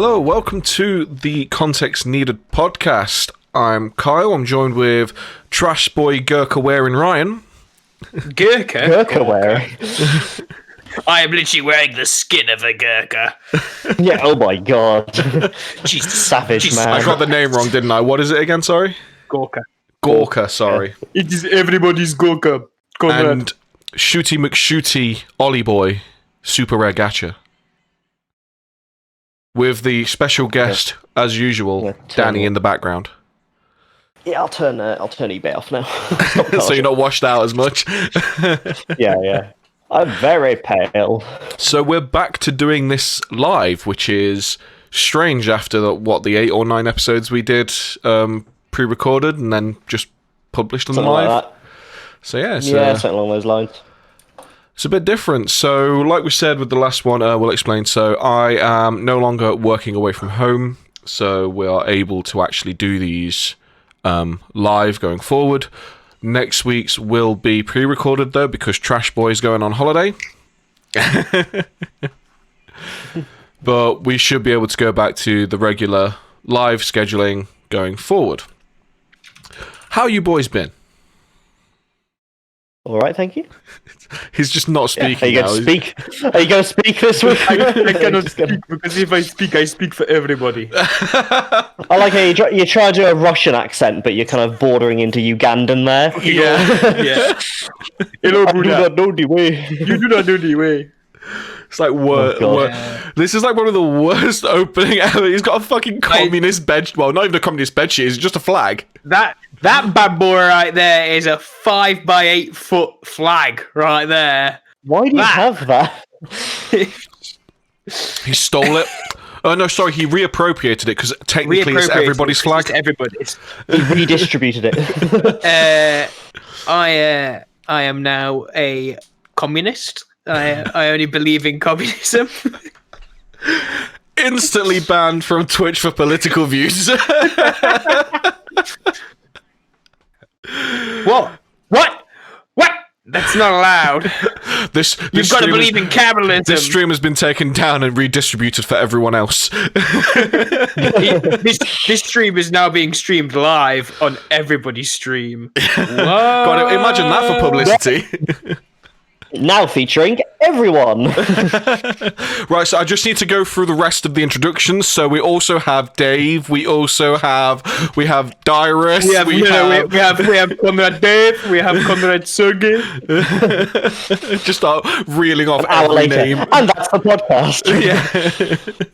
Hello, welcome to the Context Needed podcast. I'm Kyle. I'm joined with Trash Boy Gurkha wearing Ryan. Gurkha wearing? I am literally wearing the skin of a Gurkha. Yeah, oh my god. Jesus. Savage, man. I got the name wrong, didn't I? What is it again, sorry? Gurkha, sorry. It is everybody's Gurkha. And Shooty McShooty Ollie Boy, Super Rare Gacha. With the special guest, as usual, Danny in the background. Yeah, I'll turn eBay off now. So you're not washed out as much. Yeah. I'm very pale. So we're back to doing this live, which is strange after the 8 or 9 episodes we did pre-recorded and then just published them Something live. like that. So yeah, something along those lines. It's a bit different. So like we said with the last one, we'll explain. So I am no longer working away from home, so we are able to actually do these live going forward. Next week's will be pre-recorded though, because Trash Boy is going on holiday. But we should be able to go back to the regular live scheduling going forward. How you boys been? All right, thank you. He's just not speaking. Are you going to speak? Are you going to speak this week? I cannot speak because if I speak for everybody. I like how you try to do a Russian accent, but you're kind of bordering into Ugandan there. Yeah. Hello, I do not know the way. You do not know the way. It's like this is like one of the worst opening ever. He's got a fucking communist bed. Well, not even a communist bedsheet. It's just a flag. That bad boy right there is a 5 by 8 foot flag right there. Why do you have that? He stole it. Oh no, sorry, he reappropriated it because technically it's everybody's flag. It's everybody's. He redistributed it. I am now a communist. I only believe in communism. Instantly banned from Twitch for political views. What? That's not allowed. You've got to believe in capitalism. This stream has been taken down and redistributed for everyone else. This stream is now being streamed live on everybody's stream. God, imagine that for publicity. Now featuring everyone. Right, so I just need to go through the rest of the introductions. So we also have Dave. We have Dyrus. We have Conrad Dave. We have Conrad Sergey. Just start reeling off every name. And that's the podcast. Yeah.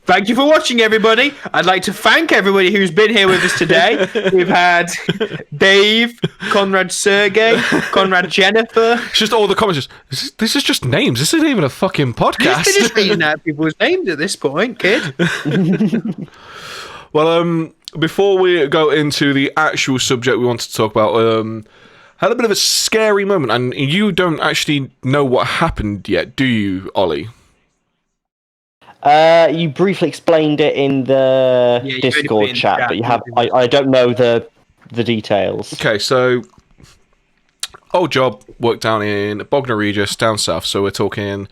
Thank you for watching, everybody. I'd like to thank everybody who's been here with us today. We've had Dave, Conrad Sergey, Conrad Jennifer. It's just all the comments. This is just names. This isn't even a fucking podcast. You're just reading out people's names at this point, kid. Well, before we go into the actual subject we wanted to talk about, had a bit of a scary moment, and you don't actually know what happened yet, do you, Ollie? You briefly explained it in the Discord chat, but you have I don't know the details. Okay, so old job, worked down in Bognor Regis, down south, so we're talking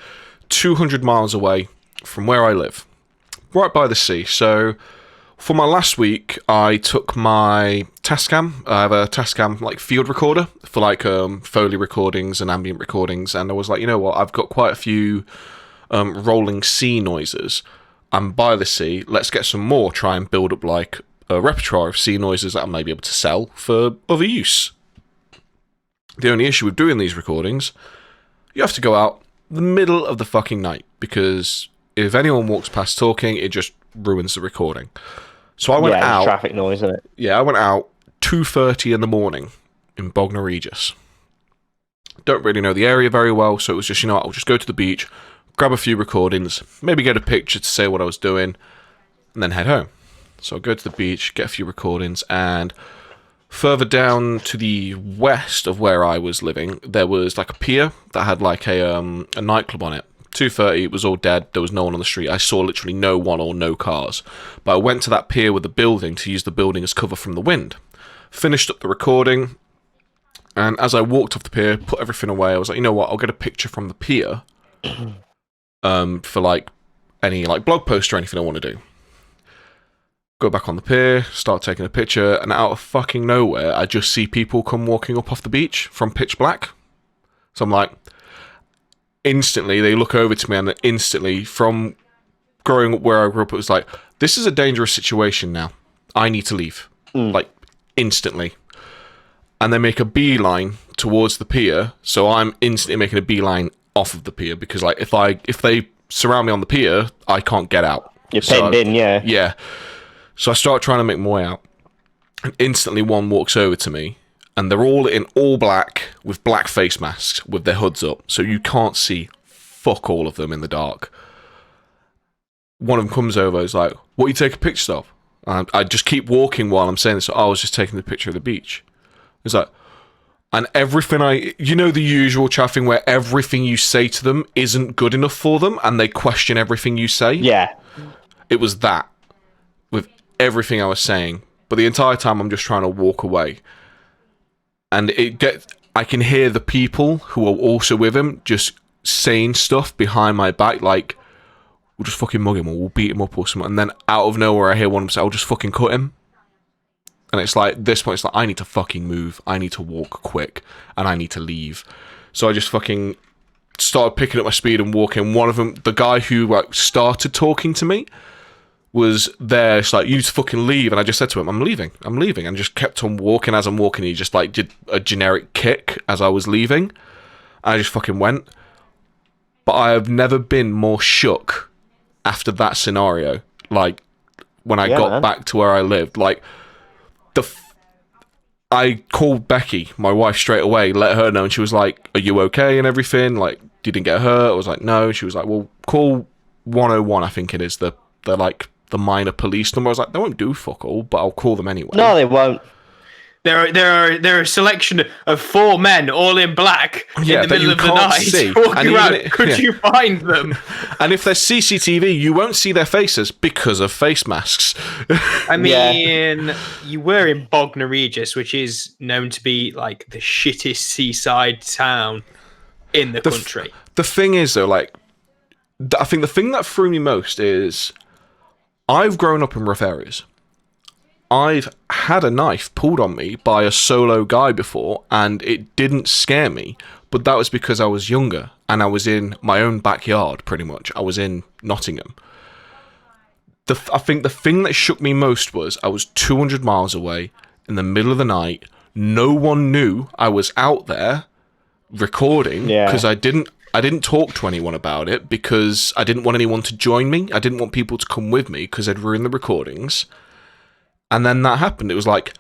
200 miles away from where I live, right by the sea. So for my last week, I took my Tascam. I have a Tascam like field recorder for like Foley recordings and ambient recordings, and I was like, you know what, I've got quite a few rolling sea noises. I'm by the sea, let's get some more, try and build up like a repertoire of sea noises that I may be able to sell for other use. The only issue with doing these recordings, you have to go out the middle of the fucking night, because if anyone walks past talking, it just ruins the recording. So I went out. Traffic noise, isn't it? Yeah, I went out 2:30 in the morning in Bognor Regis. Don't really know the area very well, so it was just, I'll just go to the beach, grab a few recordings, maybe get a picture to say what I was doing, and then head home. So I'll go to the beach, get a few recordings, and further down to the west of where I was living, there was like a pier that had like a nightclub on it. 2:30, it was all dead. There was no one on the street. I saw literally no one or no cars. But I went to that pier with the building to use the building as cover from the wind. Finished up the recording, and as I walked off the pier, put everything away, I was like, you know what, I'll get a picture from the pier for like any like blog post or anything I want to do. Go back on the pier, start taking a picture, and out of fucking nowhere, I just see people come walking up off the beach from pitch black. So I'm like, instantly, they look over to me, and instantly, from growing up where I grew up, it was like, this is a dangerous situation now. I need to leave. Like, instantly. And they make a beeline towards the pier, so I'm instantly making a beeline off of the pier, because like if they surround me on the pier, I can't get out. You're pinned in, yeah. Yeah. So I start trying to make my way out. And instantly one walks over to me, and they're all in all black with black face masks with their hoods up, so you can't see fuck all of them in the dark. One of them comes over, is like, what are you taking pictures of? And I just keep walking while I'm saying this. So I was just taking the picture of the beach. It's like, and everything the usual chaffing where everything you say to them isn't good enough for them, and they question everything you say. Yeah. It was that with everything I was saying, but the entire time I'm just trying to walk away, and I can hear the people who are also with him just saying stuff behind my back, like, we'll just fucking mug him, or we'll beat him up or something. And then out of nowhere, I hear one of them say, I'll just fucking cut him. And it's like, at this point, it's like, I need to fucking move. I need to walk quick, and I need to leave. So I just fucking started picking up my speed and walking. One of them, the guy who like started talking to me, was there. It's like, you need to fucking leave. And I just said to him, I'm leaving, and just kept on walking. As I'm walking, he just like did a generic kick as I was leaving. I just fucking went. But I have never been more shook after that scenario. Like, when I got back to where I lived, like, I called Becky, my wife, straight away, let her know, and she was like, are you okay and everything? Like, you didn't get hurt? I was like, no. She was like, well, call 101, I think it is, the minor police number. I was like, they won't do fuck all, but I'll call them anyway. No, they won't. There are a selection of 4 men, all in black, in the middle of the night, walking around. Could you find them? And if there's CCTV, you won't see their faces because of face masks. I mean, you were in Bognor Regis, which is known to be like the shittest seaside town in the country. The thing is, though, like, I think the thing that threw me most is I've grown up in rough areas. I've had a knife pulled on me by a solo guy before, and it didn't scare me, but that was because I was younger, and I was in my own backyard, pretty much. I was in Nottingham. I think the thing that shook me most was I was 200 miles away, in the middle of the night. No one knew I was out there recording, because I didn't talk to anyone about it, because I didn't want anyone to join me. I didn't want people to come with me, because they'd ruin the recordings. And then that happened. It was like,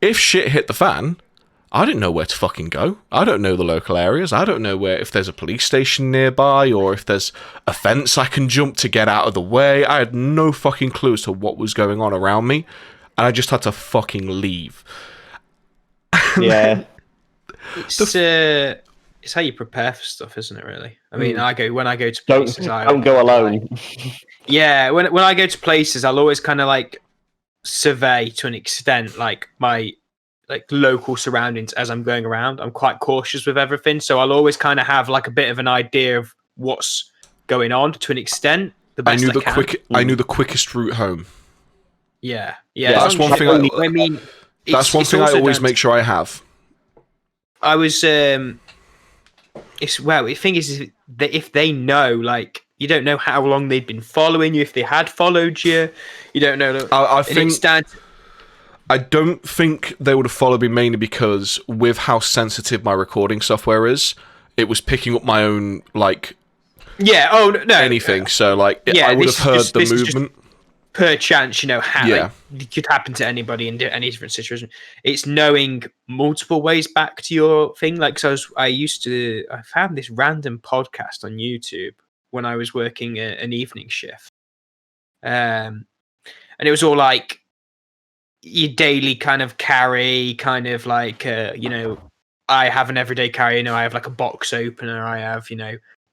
if shit hit the fan, I didn't know where to fucking go. I don't know the local areas. I don't know if there's a police station nearby, or if there's a fence I can jump to get out of the way. I had no fucking clue as to what was going on around me, and I just had to fucking leave. Yeah. It's how you prepare for stuff, isn't it, really? I mean, when I go to places, don't go alone. Yeah, when I go to places, I'll always kind of like survey to an extent, like my local surroundings as I'm going around. I'm quite cautious with everything, so I'll always kind of have like a bit of an idea of what's going on to an extent. I knew the quickest route home. Yeah. That's one thing. That's one thing I always make sure I have. I was the thing is that if they know, like, you don't know how long they'd been following you. If they had followed you, you don't know. I don't think they would have followed me, mainly because with how sensitive my recording software is, it was picking up my own, like, anything. So, like, I would have heard the movement. Per chance, how it could happen to anybody in any different situation. It's knowing multiple ways back to your thing. Like, so I found this random podcast on YouTube when I was working an evening shift. And it was all like your daily kind of carry, kind of like, I have an everyday carry, I have like a box opener, I have,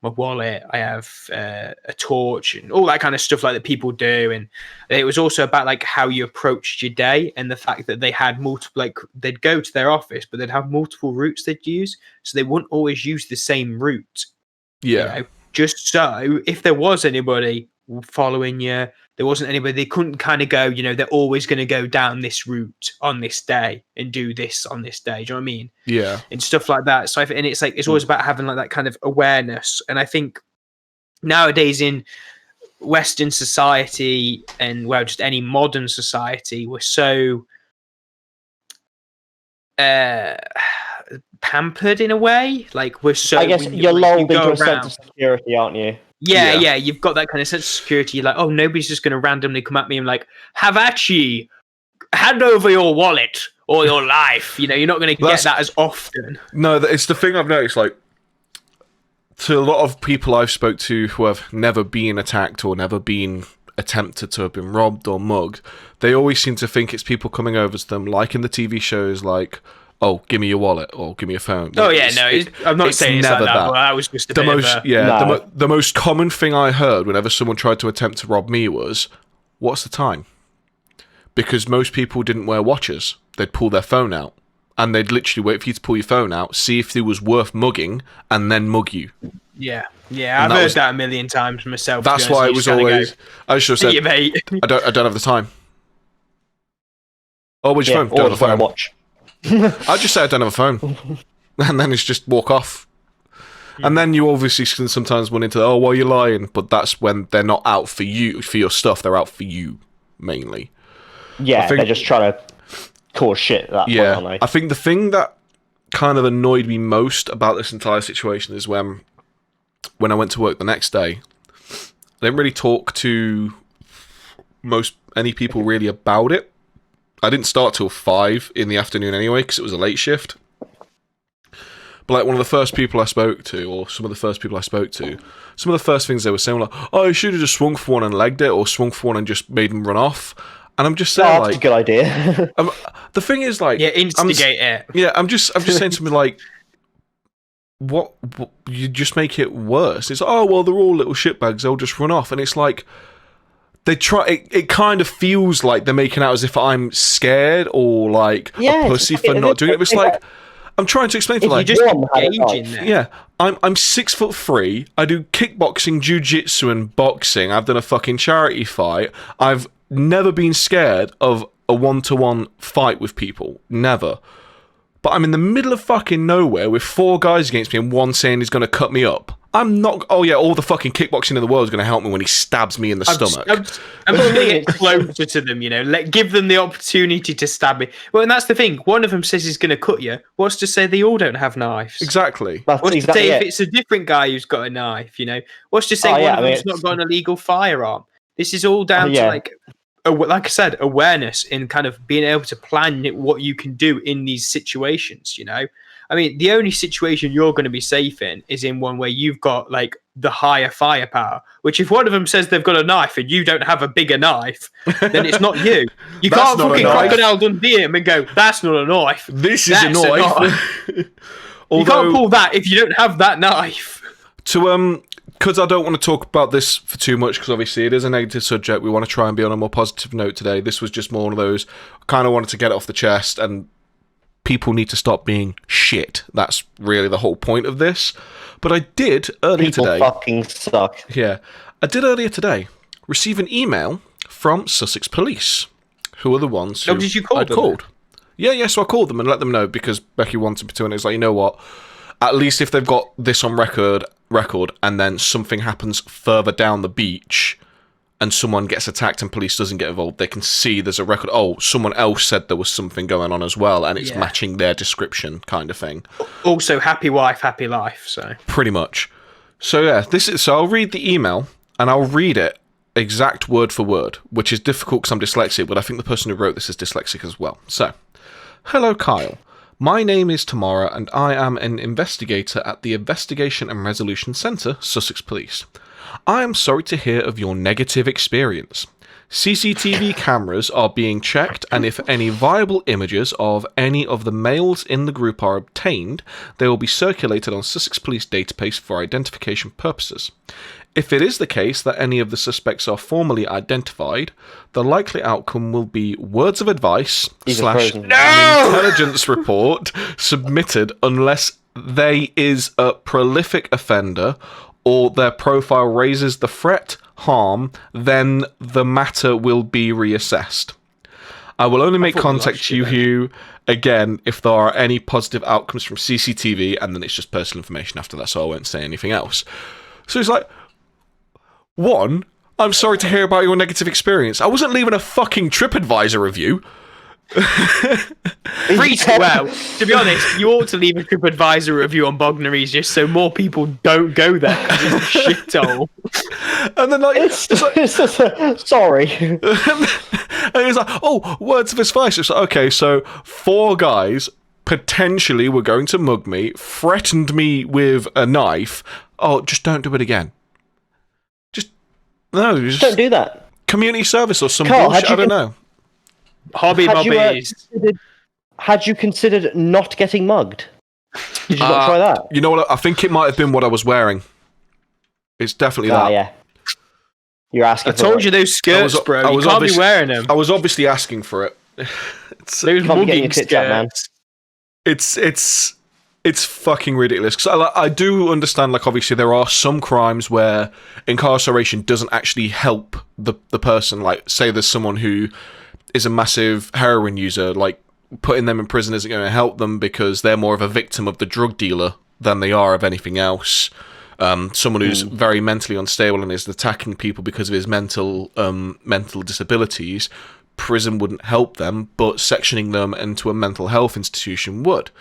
my wallet, I have a torch and all that kind of stuff like that people do. And it was also about like how you approached your day, and the fact that they had multiple, like, they'd go to their office, but they'd have multiple routes they'd use. So they wouldn't always use the same route. Yeah. Just so if there was anybody following you. There wasn't anybody. They couldn't kind of go, you know, they're always going to go down this route on this day and do this on this day. Do you know what I mean? Yeah. And stuff like that. So and it's like it's always about having like that kind of awareness. And I think nowadays in Western society and well, just any modern society, we're so pampered in a way. Like we're so. I guess you're lulled into a sense of security, aren't you? Yeah, you've got that kind of sense of security. You're like, oh, nobody's just going to randomly come at me and like, Havachi, hand over your wallet or your life. You know, you're not going to get that as often. No, it's the thing I've noticed. Like, to a lot of people I've spoke to who have never been attacked or never been attempted to have been robbed or mugged, they always seem to think it's people coming over to them, like in the TV shows, like, oh, give me your wallet or give me your phone. Oh yeah, I'm not saying it's never like that. But that was just the most common thing I heard whenever someone tried to attempt to rob me was, "What's the time?" Because most people didn't wear watches. They'd pull their phone out, and they'd literally wait for you to pull your phone out, see if it was worth mugging, and then mug you. Yeah, I've heard that a million times myself. That's why it was always. I should have said, mate. I don't have the time. Oh, where's your phone? Don't have a phone. Watch. I just say I don't have a phone, and then it's just walk off. And then you obviously can sometimes run into, oh, well, you're lying, but that's when they're not out for you, for your stuff. They're out for you mainly. Yeah, they're just trying to cause shit at that point, aren't they? I think the thing that kind of annoyed me most about this entire situation is when I went to work the next day, I didn't really talk to any people really about it. I didn't start till 5 in the afternoon anyway, because it was a late shift. But like one of the first people I spoke to, or some of the first people I spoke to, some of the first things they were saying were like, oh, you should have just swung for one and legged it, or swung for one and just made them run off. And I'm just saying, that's a good idea. The thing is, like, instigate it. Yeah, I'm just saying something like, what you just make it worse. It's like, oh well, they're all little shitbags. They'll just run off, and it's like. They try. It kind of feels like they're making out as if I'm scared or like a pussy for not doing it. But it's like I'm trying to explain to like, I'm 6'3". I do kickboxing, jiu-jitsu, and boxing. I've done a fucking charity fight. I've never been scared of a 1-to-1 fight with people. Never. But I'm in the middle of fucking nowhere with 4 guys against me and one saying he's going to cut me up. I'm not. Oh yeah, all the fucking kickboxing in the world is going to help me when he stabs me in the stomach. I'm going to get closer to them, you know. Give them the opportunity to stab me. Well, and that's the thing. One of them says he's going to cut you. What's to say they all don't have knives? Exactly. What's to say if it's a different guy who's got a knife? You know. What's to say one of them's not got an illegal firearm? This is all down to like I said, awareness and kind of being able to plan what you can do in these situations. You know. I mean, the only situation you're going to be safe in is in one where you've got like the higher firepower. Which, if one of them says they've got a knife and you don't have a bigger knife, then it's not you. You can't fucking Crocodile Dundee him and go, "That's not a knife. This is a knife." You can't pull that if you don't have that knife. Because I don't want to talk about this for too much, because obviously it is a negative subject. We want to try and be on a more positive note today. This was just more one of those. Kind of wanted to get it off the chest and. People need to stop being shit. That's really the whole point of this. But I did earlier today. People fucking suck. Yeah. I did earlier today receive an email from Sussex Police, who are the ones who did you call I'd them? Called. Yeah, so I called them and let them know because Becky wanted me to, and it's like, you know what? At least if they've got this on record, and then something happens further down the beach, and someone gets attacked and police doesn't get involved, they can see there's a record. Oh, someone else said there was something going on as well, and it's matching their description, kind of thing. Also, happy wife, happy life. So pretty much. So yeah, so I'll read the email and I'll read it exact word for word, which is difficult because I'm dyslexic, but I think the person who wrote this is dyslexic as well. So, hello, Kyle. My name is Tamara, and I am an investigator at the Investigation and Resolution Centre, Sussex Police. I am sorry to hear of your negative experience. CCTV cameras are being checked, and if any viable images of any of the males in the group are obtained, they will be circulated on Sussex Police database for identification purposes. If it is the case that any of the suspects are formally identified, the likely outcome will be words of advice / an intelligence report submitted unless they is a prolific offender or their profile raises the threat, harm, then the matter will be reassessed. I will only make contact to you again if there are any positive outcomes from CCTV, and then it's just personal information after that, so I won't say anything else. So it's like, one, I'm sorry to hear about your negative experience. I wasn't leaving a fucking TripAdvisor review. Well, to be honest, you ought to leave a TripAdvisor review on Bognor just so more people don't go there because it's a shithole. And then like, sorry. And he's like, oh, words of advice. It's like, okay, so 4 guys potentially were going to mug me, threatened me with a knife. Oh, just don't do it again. Just don't do that. Community service or some bullshit. I don't know. Hobby Bobbies. Had you considered not getting mugged? Did you not try that? You know what? I think it might have been what I was wearing. It's definitely that. Yeah. You're asking. I told you those skirts, bro. You can't be wearing them. I was obviously asking for it. Those mugging skirts. It's fucking ridiculous. Because I do understand, like, obviously there are some crimes where incarceration doesn't actually help the person. Like, say there's someone who is a massive heroin user, like, putting them in prison isn't going to help them because they're more of a victim of the drug dealer than they are of anything else. Someone who's very mentally unstable and is attacking people because of his mental disabilities, prison wouldn't help them, but sectioning them into a mental health institution would.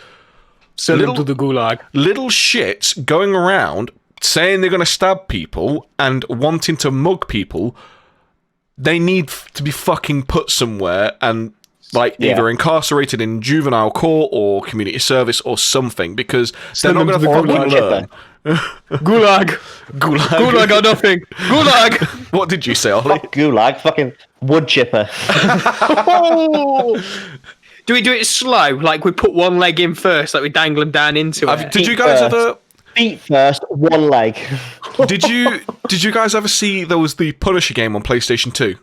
Send them to the gulag. Little shits going around saying they're going to stab people and wanting to mug people, they need to be fucking put somewhere and either incarcerated in juvenile court or community service or something, because they're not going to fucking learn. Gulag. Gulag or nothing. Gulag. What did you say, Ollie? Fuck gulag. Fucking wood chipper. Do we do it slow? Like we put one leg in first, like we dangle them down into it? Did you guys ever... Feet first, one leg. Did you guys ever see there was the Punisher game on PlayStation 2?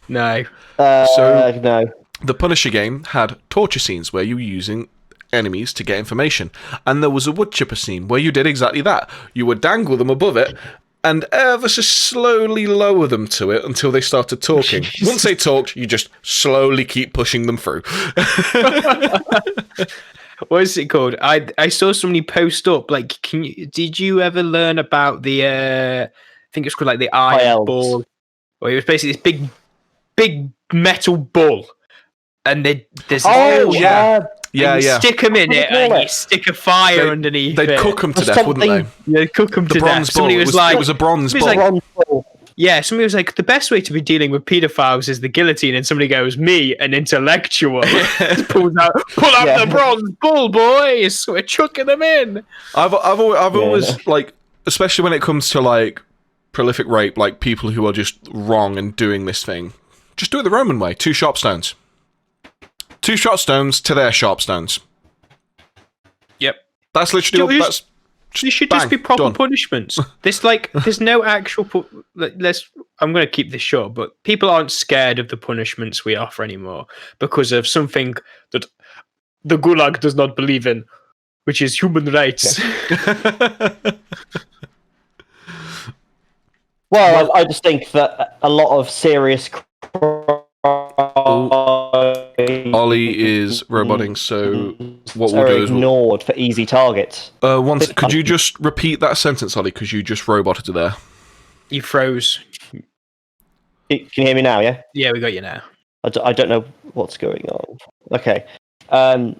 No. No. The Punisher game had torture scenes where you were using enemies to get information, and there was a wood chipper scene where you did exactly that. You would dangle them above it and ever so slowly lower them to it until they started talking. Once they talked, you just slowly keep pushing them through. What is it called? I saw somebody post up, like, did you ever learn about the I think it's called like the iron ball, or it was basically this big metal ball, and there's you stick them in it and you stick a fire underneath it. They'd cook them to death, wouldn't they? Yeah, they'd cook them to death. Somebody was like, it was a bronze ball. Yeah, somebody was like, the best way to be dealing with paedophiles is the guillotine, and somebody goes, me, an intellectual. Pull out the bronze bull, boys. We're chucking them in. I've always, like, especially when it comes to, like, prolific rape, like, people who are just wrong and doing this thing, just do it the Roman way. 2 sharp stones. 2 sharp stones to their sharp stones. Yep. That's literally... There should just be proper punishments. There's no actual... I'm going to keep this short, but people aren't scared of the punishments we offer anymore because of something that the Gulag does not believe in, which is human rights. Yeah. Well, I just think that a lot of serious... Ollie is roboting, so what we'll do is ignored for easy targets. Could you just repeat that sentence, Ollie? Because you just roboted it there. You froze. Can you hear me now? Yeah. Yeah, we got you now. I don't know what's going on. Okay. I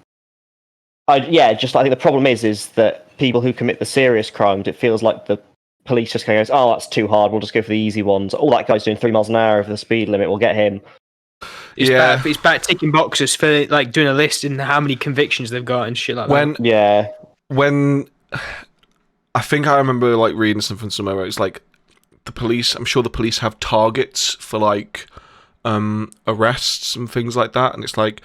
think the problem is that people who commit the serious crimes, it feels like the police just kind of goes, oh, that's too hard. We'll just go for the easy ones. Oh, that guy's doing 3 miles an hour over the speed limit. We'll get him. It's bad ticking boxes for like doing a list and how many convictions they've got and shit like that. When I think I remember like reading something somewhere where it's like the police. I'm sure the police have targets for like arrests and things like that, and it's like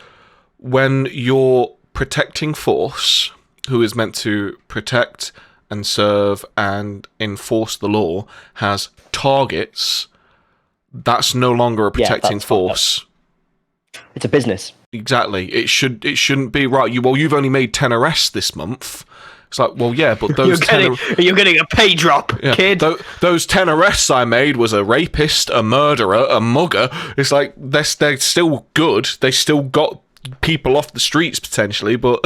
when your protecting force, who is meant to protect and serve and enforce the law, has targets. That's no longer a protecting force. It's a business. Exactly. It shouldn't be right. You've only made 10 arrests this month. It's like, well, yeah, but those you're getting a pay drop, kid. Those 10 arrests I made was a rapist, a murderer, a mugger. It's like they're still good. They still got people off the streets potentially, but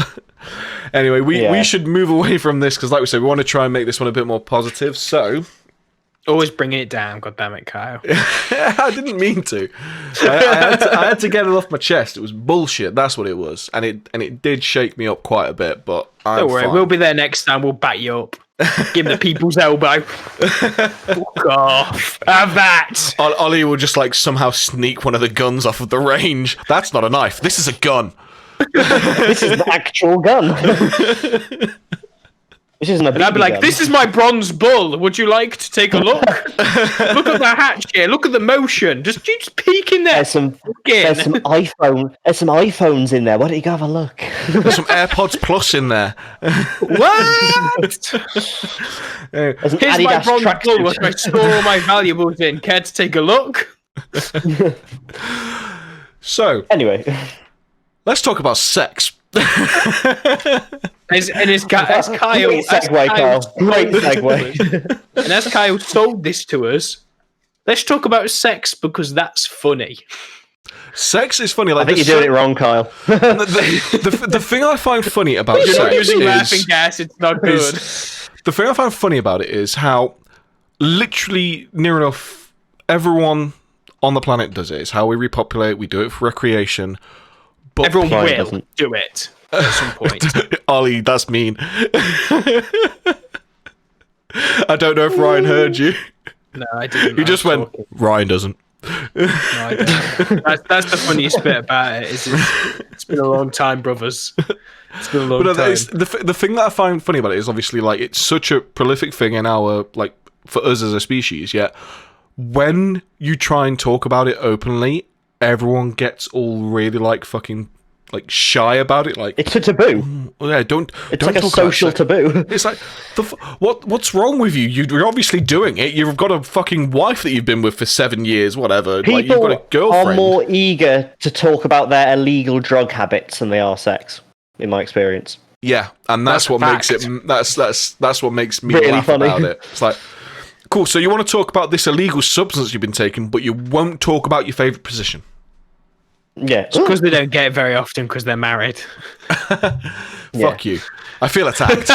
anyway, we should move away from this because, like we said, we want to try and make this one a bit more positive. So. Always bringing it down, goddammit, Kyle. I didn't mean to. I had to get it off my chest. It was bullshit. That's what it was, and it did shake me up quite a bit. But don't worry, we'll be there next time. We'll back you up. Give him the people's elbow. Fuck off. Have that. Ollie will just like somehow sneak one of the guns off of the range. That's not a knife. This is a gun. This is an actual gun. This isn't a and I'd be like, gun. This is my bronze bull. Would you like to take a look? Look at the hatch here. Look at the motion. Just peek in there. There's some iPhones in there. Why don't you go have a look? There's some AirPods Plus in there. What? Here's my bronze bull which I store all my valuables in. Care to take a look? So, anyway, let's talk about sex. As Kyle, great segue, Kyle. Great segue. And as Kyle told this to us, let's talk about sex because that's funny. Sex is funny. Like, I think you're doing it wrong, Kyle. The thing I find funny about You're sex not using is, laughing gas. It's not good. The thing I find funny about it is how literally near enough everyone on the planet does it. It's how we repopulate. We do it for recreation. But everyone will do it at some point. Ollie, that's mean. I don't know if Ryan heard you. No, I didn't. You just went, Ryan doesn't. No, I don't. That's the funniest bit about it. It's been a long time, brothers. It's been a long time. The thing that I find funny about it is obviously like it's such a prolific thing in our, like, for us as a species, yet when you try and talk about it openly, everyone gets all really like fucking like shy about it. Like it's a taboo. Yeah, It's don't like talk a social taboo. It's like what's wrong with you? You're obviously doing it. You've got a fucking wife that you've been with for 7 years, whatever. People like, you've got a girlfriend. Are more eager to talk about their illegal drug habits than they are sex, in my experience. Yeah, and that's what makes it. That's what makes me really laugh funny. about it. It's like, cool. So you want to talk about this illegal substance you've been taking, but you won't talk about your favorite position. Yeah, it's because they don't get it very often because they're married. Fuck you. I feel attacked.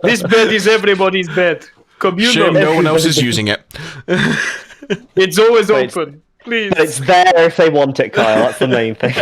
This bed is everybody's bed. Communal. Shame no one else is using it. It's always open. Please. It's there if they want it, Kyle. That's the main thing.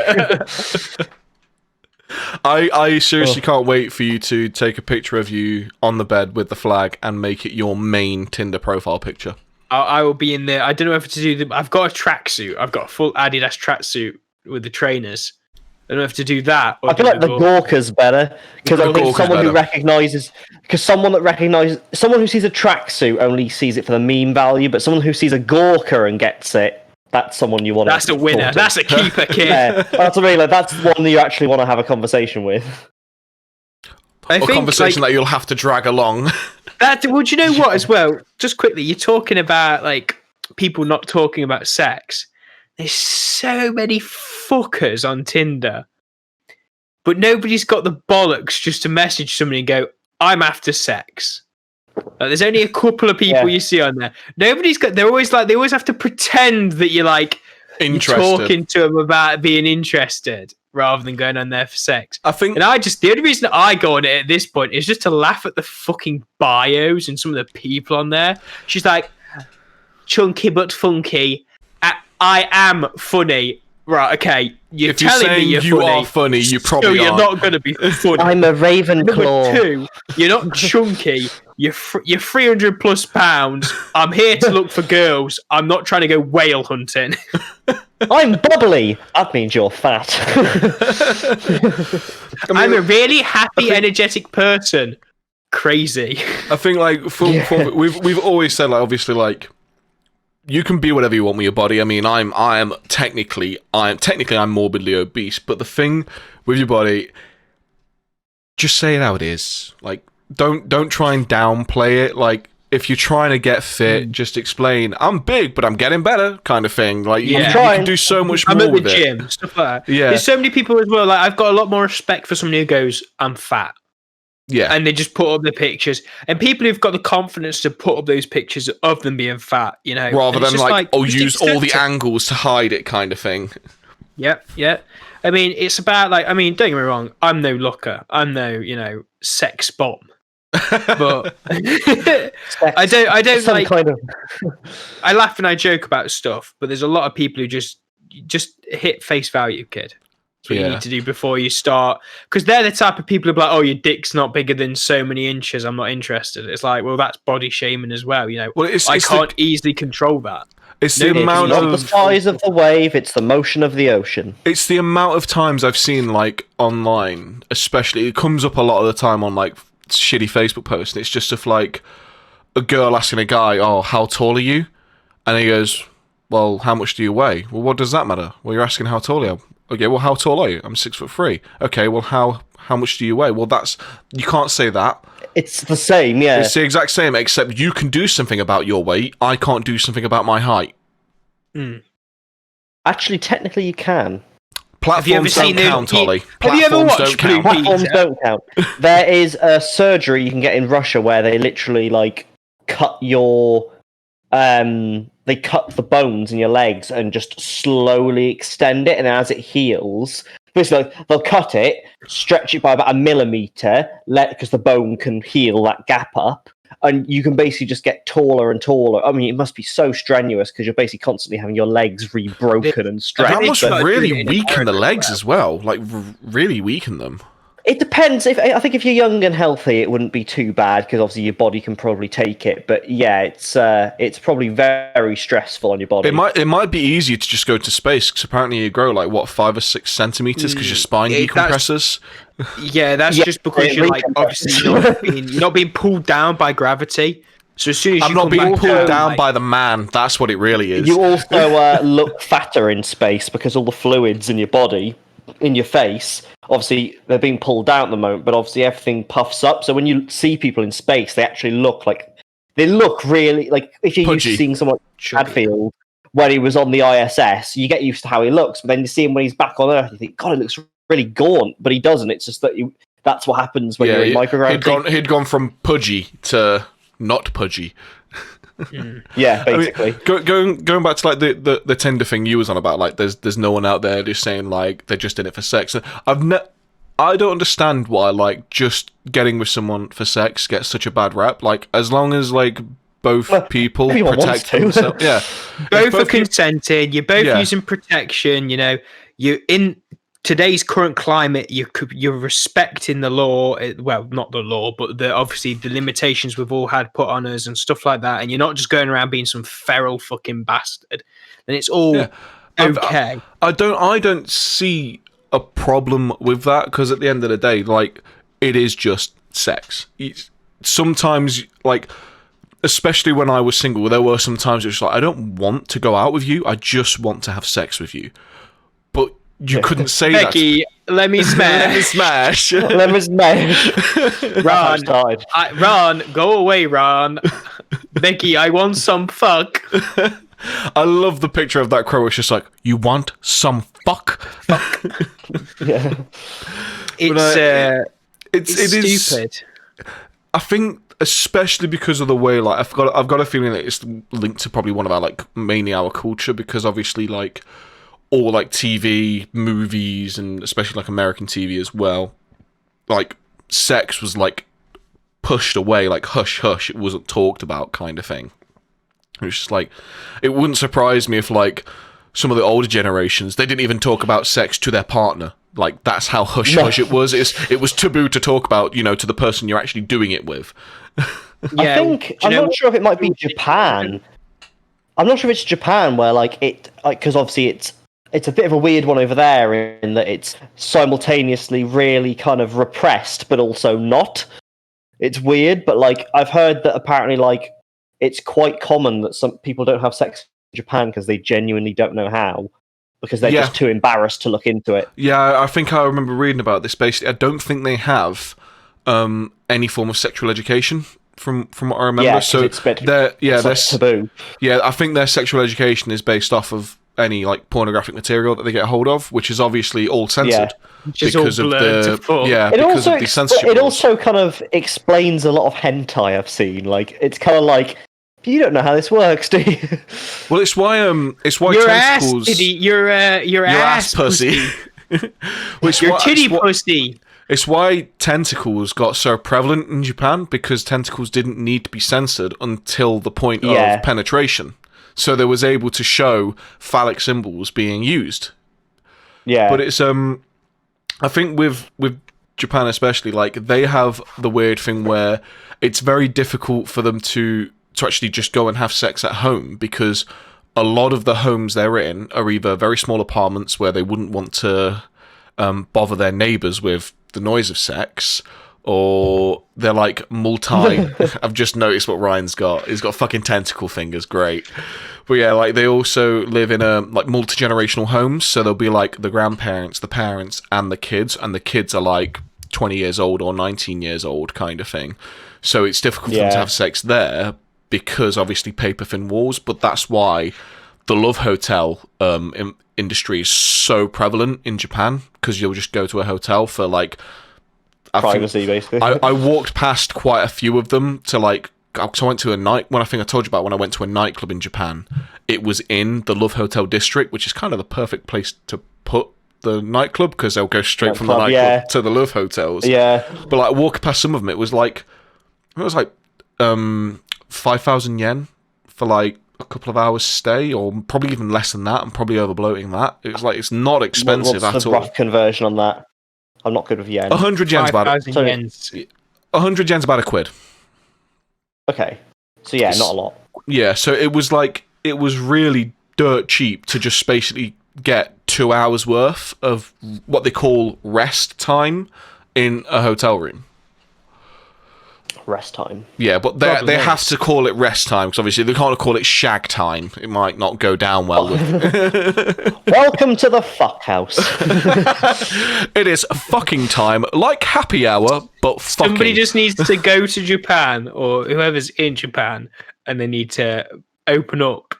I seriously can't wait for you to take a picture of you on the bed with the flag and make it your main Tinder profile picture. I will be in there. I don't know if to do the. I've got a tracksuit. I've got a full Adidas tracksuit with the trainers. I don't know if to do that. Or I feel like the Gorka's better because I think someone who recognizes, someone who sees a tracksuit only sees it for the meme value, but someone who sees a Gorka and gets it, that's someone you want. That's a winner. That's a keeper, kid. Yeah, that's what I mean. Like, that's one that you actually want to have a conversation with. A conversation that you'll have to drag along. Well, do you know what? As well, just quickly, you're talking about like people not talking about sex. There's so many fuckers on Tinder, but nobody's got the bollocks just to message somebody and go, "I'm after sex." There's only a couple of people you see on there. Nobody's got. They're always like they always have to pretend that you're like interested. You're talking to them about being interested rather than going on there for sex. I think, and the only reason I go on it at this point is just to laugh at the fucking bios and some of the people on there. She's like, chunky but funky. I am funny. Right, okay. You're telling me you are funny, you probably so you're not going to be funny. I'm a Ravenclaw. Number 2, you're not chunky. You're 300 plus pounds. I'm here to look for girls. I'm not trying to go whale hunting. I'm bubbly. That means you're fat. I'm a really happy, energetic person. Crazy. I think like we've always said like obviously like you can be whatever you want with your body. I mean, I'm technically morbidly obese, but the thing with your body, just say it how it is. Like, don't try and downplay it. Like, if you're trying to get fit, just explain, I'm big, but I'm getting better, kind of thing. Like, you can do so much more with it. I'm at the gym, stuff like that. Yeah. There's so many people as well. Like, I've got a lot more respect for someone who goes, I'm fat. Yeah. And they just put up the pictures. And people who've got the confidence to put up those pictures of them being fat, you know. Rather than use all the accept it. angles to hide it, kind of thing. Yep. I mean, it's about don't get me wrong, I'm no looker. I'm no, sex bomb. But I don't Some like kind of I laugh and I joke about stuff, but there's a lot of people who just hit face value, kid. That's what you need to do before you start, because they're the type of people who are like, oh, your dick's not bigger than so many inches, I'm not interested. It's like, well, that's body shaming as well, Well, I can't easily control that. It's the amount not of the size of the wave, it's the motion of the ocean. It's the amount of times I've seen, like, online, especially, it comes up a lot of the time on, like, shitty Facebook posts, and it's just of, like, a girl asking a guy, oh, how tall are you? And he goes, well, how much do you weigh? Well, what does that matter? Well, you're asking how tall you are. Okay, well, how tall are you? I'm 6'3". Okay, well, how much do you weigh? Well, you can't say that. It's the same, yeah. It's the exact same, except you can do something about your weight. I can't do something about my height. Actually, technically, you can. Platforms don't count, Ollie. Have you ever watched don't count. Platforms don't count. There is a surgery you can get in Russia where they literally cut your they cut the bones in your legs and just slowly extend it, and as it heals, basically they'll cut it, stretch it by about 1 millimeter, because the bone can heal that gap up, and you can basically just get taller and taller. I mean, it must be so strenuous because you're basically constantly having your legs rebroken and stretched. That must really weaken the legs as well, like really weaken them. It depends. I think if you're young and healthy, it wouldn't be too bad because obviously your body can probably take it. But yeah, it's probably very stressful on your body. It might be easier to just go to space because apparently you grow 5 or 6 centimeters because your spine decompresses. That's just because you're obviously not being pulled down by gravity. So as soon as I'm not being pulled down by the man. That's what it really is. You also look fatter in space because all the fluids in your body, in your face, obviously they're being pulled down at the moment, but obviously everything puffs up. So when you see people in space, they actually look really like if you're pudgy. used to seeing someone like Hadfield when he was on the ISS, you get used to how he looks, but then you see him when he's back on Earth, you think, God, he looks really gaunt, but he doesn't. It's just that that's what happens when you're in microgravity. He'd gone from pudgy to not pudgy. Yeah, basically. I mean, going back to the Tinder thing you was on about, like there's no one out there just saying like they're just in it for sex. I don't understand why just getting with someone for sex gets such a bad rap. Like as long as both people protect themselves, both are consented. You're both using protection. You're in today's current climate, you're respecting the law. Well, not the law, but obviously the limitations we've all had put on us and stuff like that. And you're not just going around being some feral fucking bastard. And it's all okay. I don't see a problem with that because at the end of the day, it is just sex. Sometimes, especially when I was single, there were some times it was I don't want to go out with you. I just want to have sex with you. But you couldn't say Becky, that. Let me smash. Let me smash. Let me smash. Ron, go away, Ron. Becky, I want some fuck. I love the picture of that crow. It's just you want some fuck? Yeah. It's stupid. I think, especially because of the way, I've got a feeling that it's linked to probably one of our, mainly our culture, because obviously, all TV, movies, and especially American TV as well, sex was pushed away, hush hush, it wasn't talked about kind of thing. It was just it wouldn't surprise me if some of the older generations, they didn't even talk about sex to their partner. That's how hush hush it was. It was taboo to talk about, to the person you're actually doing it with. I think I'm not sure if it might be Japan. I'm not sure if it's Japan where because obviously it's a bit of a weird one over there in that it's simultaneously really kind of repressed, but also not. It's weird, but I've heard that apparently it's quite common that some people don't have sex in Japan because they genuinely don't know how, because they're just too embarrassed to look into it. Yeah, I think I remember reading about this. Basically, I don't think they have any form of sexual education from what I remember. Yeah, so it's their taboo. Yeah, I think their sexual education is based off of any like pornographic material that they get a hold of, which is obviously all censored because of the because of the censorship. It also kind of explains a lot of hentai I've seen. Like it's kind of like, you don't know how this works, do you? Well, it's why your tentacles. Your ass pussy. Your titty pussy. It's why tentacles got so prevalent in Japan, because tentacles didn't need to be censored until the point of penetration. So they was able to show phallic symbols being used. Yeah. But it's I think with Japan especially, like they have the weird thing where it's very difficult for them to actually just go and have sex at home, because a lot of the homes they're in are either very small apartments where they wouldn't want to bother their neighbours with the noise of sex, or they're like I've just noticed what Ryan's got. He's got fucking tentacle fingers, great. But yeah, like they also live in like multi-generational homes, so there'll be like the grandparents, the parents, and the kids are like 20 years old or 19 years old kind of thing. So it's difficult for them to have sex there, because obviously paper thin walls. But that's why the love hotel industry is so prevalent in Japan, because you'll just go to a hotel for like privacy, basically. I walked past quite a few of them to like, because I went to I think I told you about when I went to a nightclub in Japan. It was in the Love Hotel district, which is kind of the perfect place to put the nightclub, because they'll go straight from the nightclub to the Love Hotels. Yeah. But like walking past some of them, it was like 5,000 yen for like a couple of hours stay, or probably even less than that. I'm probably over bloating that. It was like, it's not expensive What's the rough conversion on that? I'm not good with yen. 100 yen's about 100 yen's about £1. Okay. So yeah, not a lot. Yeah, so it was really dirt cheap to just basically get 2 hours worth of what they call rest time in a hotel room. Rest time. Yeah, but they have to call it rest time, because obviously they can't call it shag time. It might not go down well with... Welcome to the fuck house. It is fucking time, like happy hour, but fucking. Somebody just needs to go to Japan, or whoever's in Japan, and they need to open up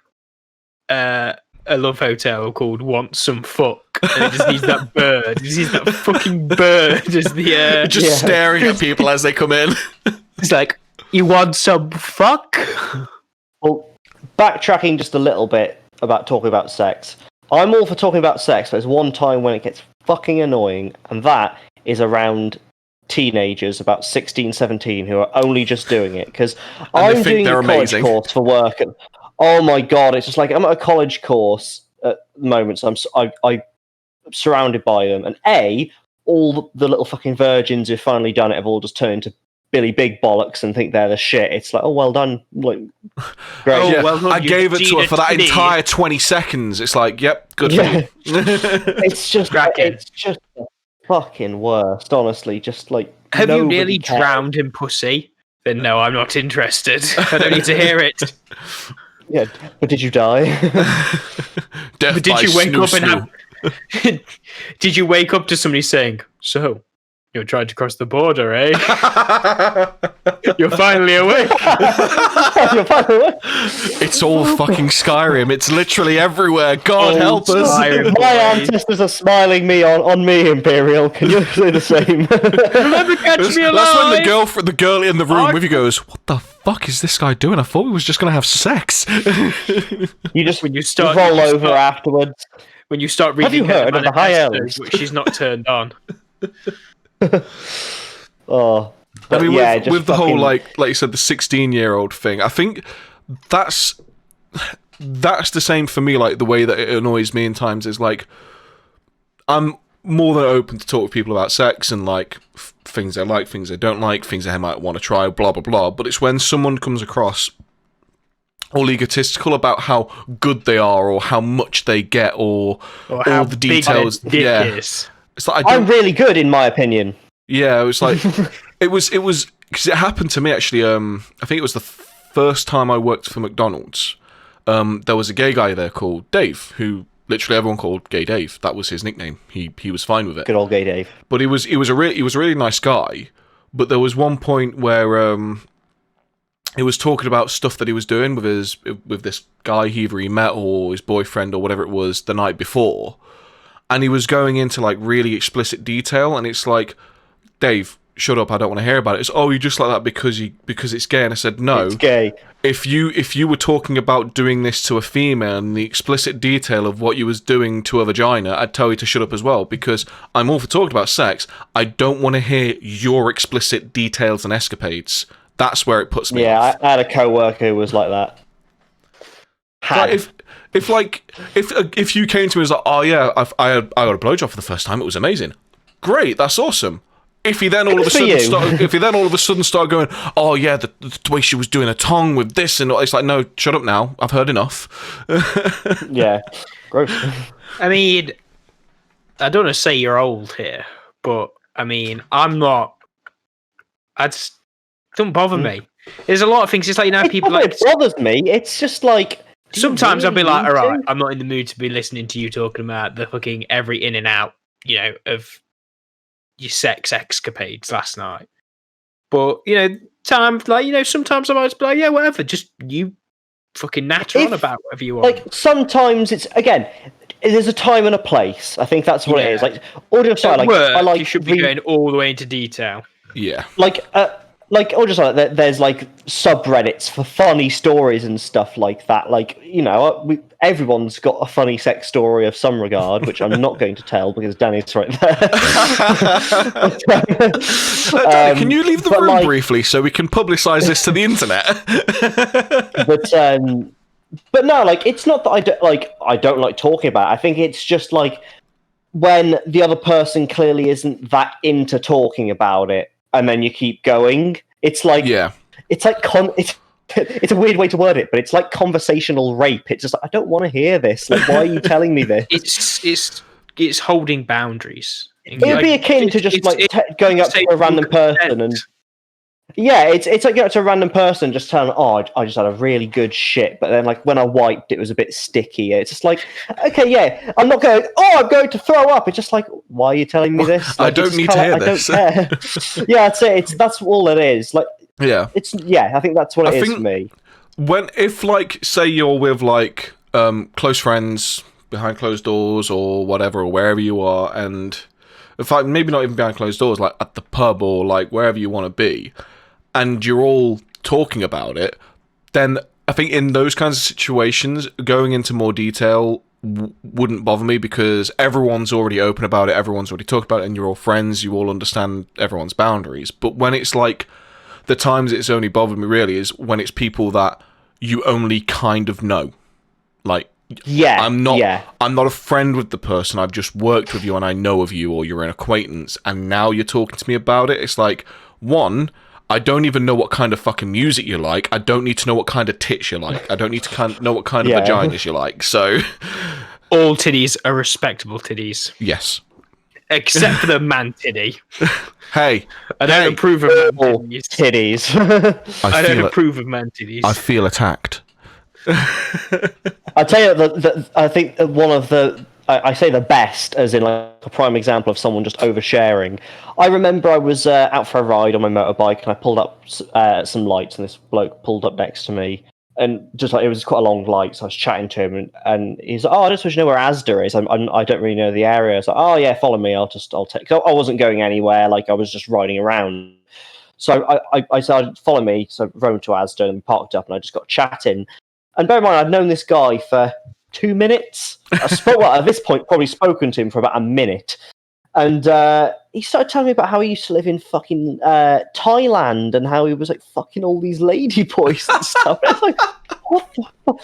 a love hotel called Want Some Fuck. And it just needs that bird. It just needs that fucking bird as the... just staring at people as they come in. It's like, you want some fuck? Well, backtracking just a little bit about talking about sex. I'm all for talking about sex, but there's one time when it gets fucking annoying, and that is around teenagers about 16, 17 who are only just doing it. Because I'm doing a college course for work. And, oh my god, it's just like, I'm at a college course at the moment, so I'm surrounded by them. And all the little fucking virgins who've finally done it have all just turned into Billy Big Bollocks and think they're the shit. It's like, oh, well done. Like, great. Oh, yeah. Well done, I gave it to her for that entire 20 seconds. It's like, yep, good for you. It's just the fucking worst, honestly. Just like, have you nearly drowned in pussy? Then no, I'm not interested. I don't need to hear it. Yeah, but did you die? But did you wake up and have... Did you wake up to somebody saying, so... You're trying to cross the border, eh? You're finally awake. It's all fucking Skyrim. It's literally everywhere. God help us. My ancestors are smiling on me, Imperial. Can you say the same? Remember Catch Me Alive? That's when the girl in the room with you goes, what the fuck is this guy doing? I thought we was just going to have sex. You just roll over afterwards. When you start reading, have you heard of the High Elves? Which she's not turned on. Oh, I mean, yeah, with the whole like you said, the 16-year-old thing, I think that's the same for me. Like the way that it annoys me in times is like, I'm more than open to talk with people about sex and like things they like, things they don't like, things they might want to try, blah blah blah. But it's when someone comes across all egotistical about how good they are or how much they get or all the details. Is. It's like, I'm really good, in my opinion. Yeah, it was like it was because it happened to me actually. I think it was the first time I worked for McDonald's. There was a gay guy there called Dave, who literally everyone called Gay Dave. That was his nickname. He was fine with it. Good old Gay Dave. But he was a really nice guy. But there was one point where he was talking about stuff that he was doing with this guy either he met or his boyfriend or whatever it was the night before, and he was going into like really explicit detail, and it's like, Dave, shut up, I don't want to hear about it. It's, oh, you just like that because it's gay. And I said, no, it's gay. If you were talking about doing this to a female and the explicit detail of what you was doing to a vagina, I'd tell you to shut up as well, because I'm all for talking about sex. I don't want to hear your explicit details and escapades. That's where it puts me off. I had a co-worker who was like that. Like if you came to me and was like, oh yeah, I got a blowjob for the first time, it was amazing. Great, that's awesome. If he then all of a sudden started going, oh yeah, the way she was doing a tongue with this, and it's like, no, shut up now. I've heard enough. Yeah, gross. I mean, I don't want to say you're old here, but I mean, I'm not. Don't bother me. There's a lot of things. It's like, you know, people like. It bothers me. It's just like. Sometimes I'll be like, all right, I'm not in the mood to be listening to you talking about the fucking every in and out, you know, of your sex escapades last night. But, you know, sometimes I might just be like, yeah, whatever, just you fucking natter on about whatever you want. Like, sometimes it's, again, there's a time and a place. I think that's what it is. Like, audio aside, you should be going all the way into detail. Yeah. Or just like there's like subreddits for funny stories and stuff like that. Like, you know, everyone's got a funny sex story of some regard, which I'm not going to tell because Danny's right there. Danny, can you leave the room briefly so we can publicise this to the internet? but no, like, it's not that I don't like talking about it. I think it's just like when the other person clearly isn't that into talking about it, and then you keep going. It's like, it's like it's a weird way to word it, but it's like conversational rape. It's just like, I don't want to hear this. Like, why are you telling me this? It's holding boundaries. It would be akin to just going up to a random person and it's like going up to a random person just telling, oh, I just had a really good shit, but then like when I wiped, it was a bit sticky. It's just like, okay, yeah, I'm not going, oh, I'm going to throw up. It's just like, why are you telling me this? Like, I don't need to hear this. I don't care. Yeah, that's all it is. Like, I think that's what it is for me. If like, say you're with like close friends behind closed doors or whatever, or wherever you are, and in fact, maybe not even behind closed doors, like at the pub or like wherever you want to be, and you're all talking about it, then I think in those kinds of situations, going into more detail wouldn't bother me because everyone's already open about it, everyone's already talked about it, and you're all friends, you all understand everyone's boundaries. But when it's like, the times it's only bothered me really is when it's people that you only kind of know. Like, I'm not a friend with the person, I've just worked with you and I know of you, or you're an acquaintance, and now you're talking to me about it. It's like, one, I don't even know what kind of fucking music you like. I don't need to know what kind of tits you like. I don't need to know what kind of vaginas you like. So, all titties are respectable titties. Yes. Except for the man titty. Hey. I don't approve of man titties. I don't approve of man titties. I feel attacked. I'll tell you that I think one of the... I say the best, as in like a prime example of someone just oversharing. I remember I was out for a ride on my motorbike and I pulled up some lights and this bloke pulled up next to me. And just like, it was quite a long light, so I was chatting to him and he's like, oh, I just wish you know where Asda is. I don't really know the area. I was like, oh yeah, follow me. I'll take... I wasn't going anywhere, like I was just riding around. So I said, follow me. So I rode to Asda and parked up and I just got chatting. And bear in mind, I'd known this guy for 2 minutes. At this point, probably spoken to him for about a minute. And he started telling me about how he used to live in fucking Thailand and how he was like fucking all these lady boys and stuff. And I was like, what the fuck?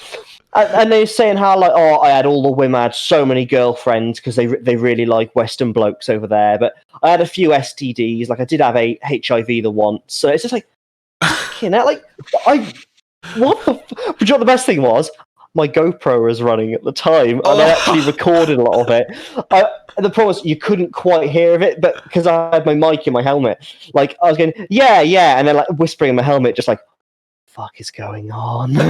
And they were saying how like, oh, I had so many girlfriends because they really like Western blokes over there. But I had a few STDs. Like I did have a HIV the once. So it's just like, fucking hell, like what the? But you know what the best thing was? My GoPro was running at the time, and I actually recorded a lot of it. The problem was you couldn't quite hear it, but because I had my mic in my helmet, like I was going, yeah, and then like whispering in my helmet, just like, fuck is going on? And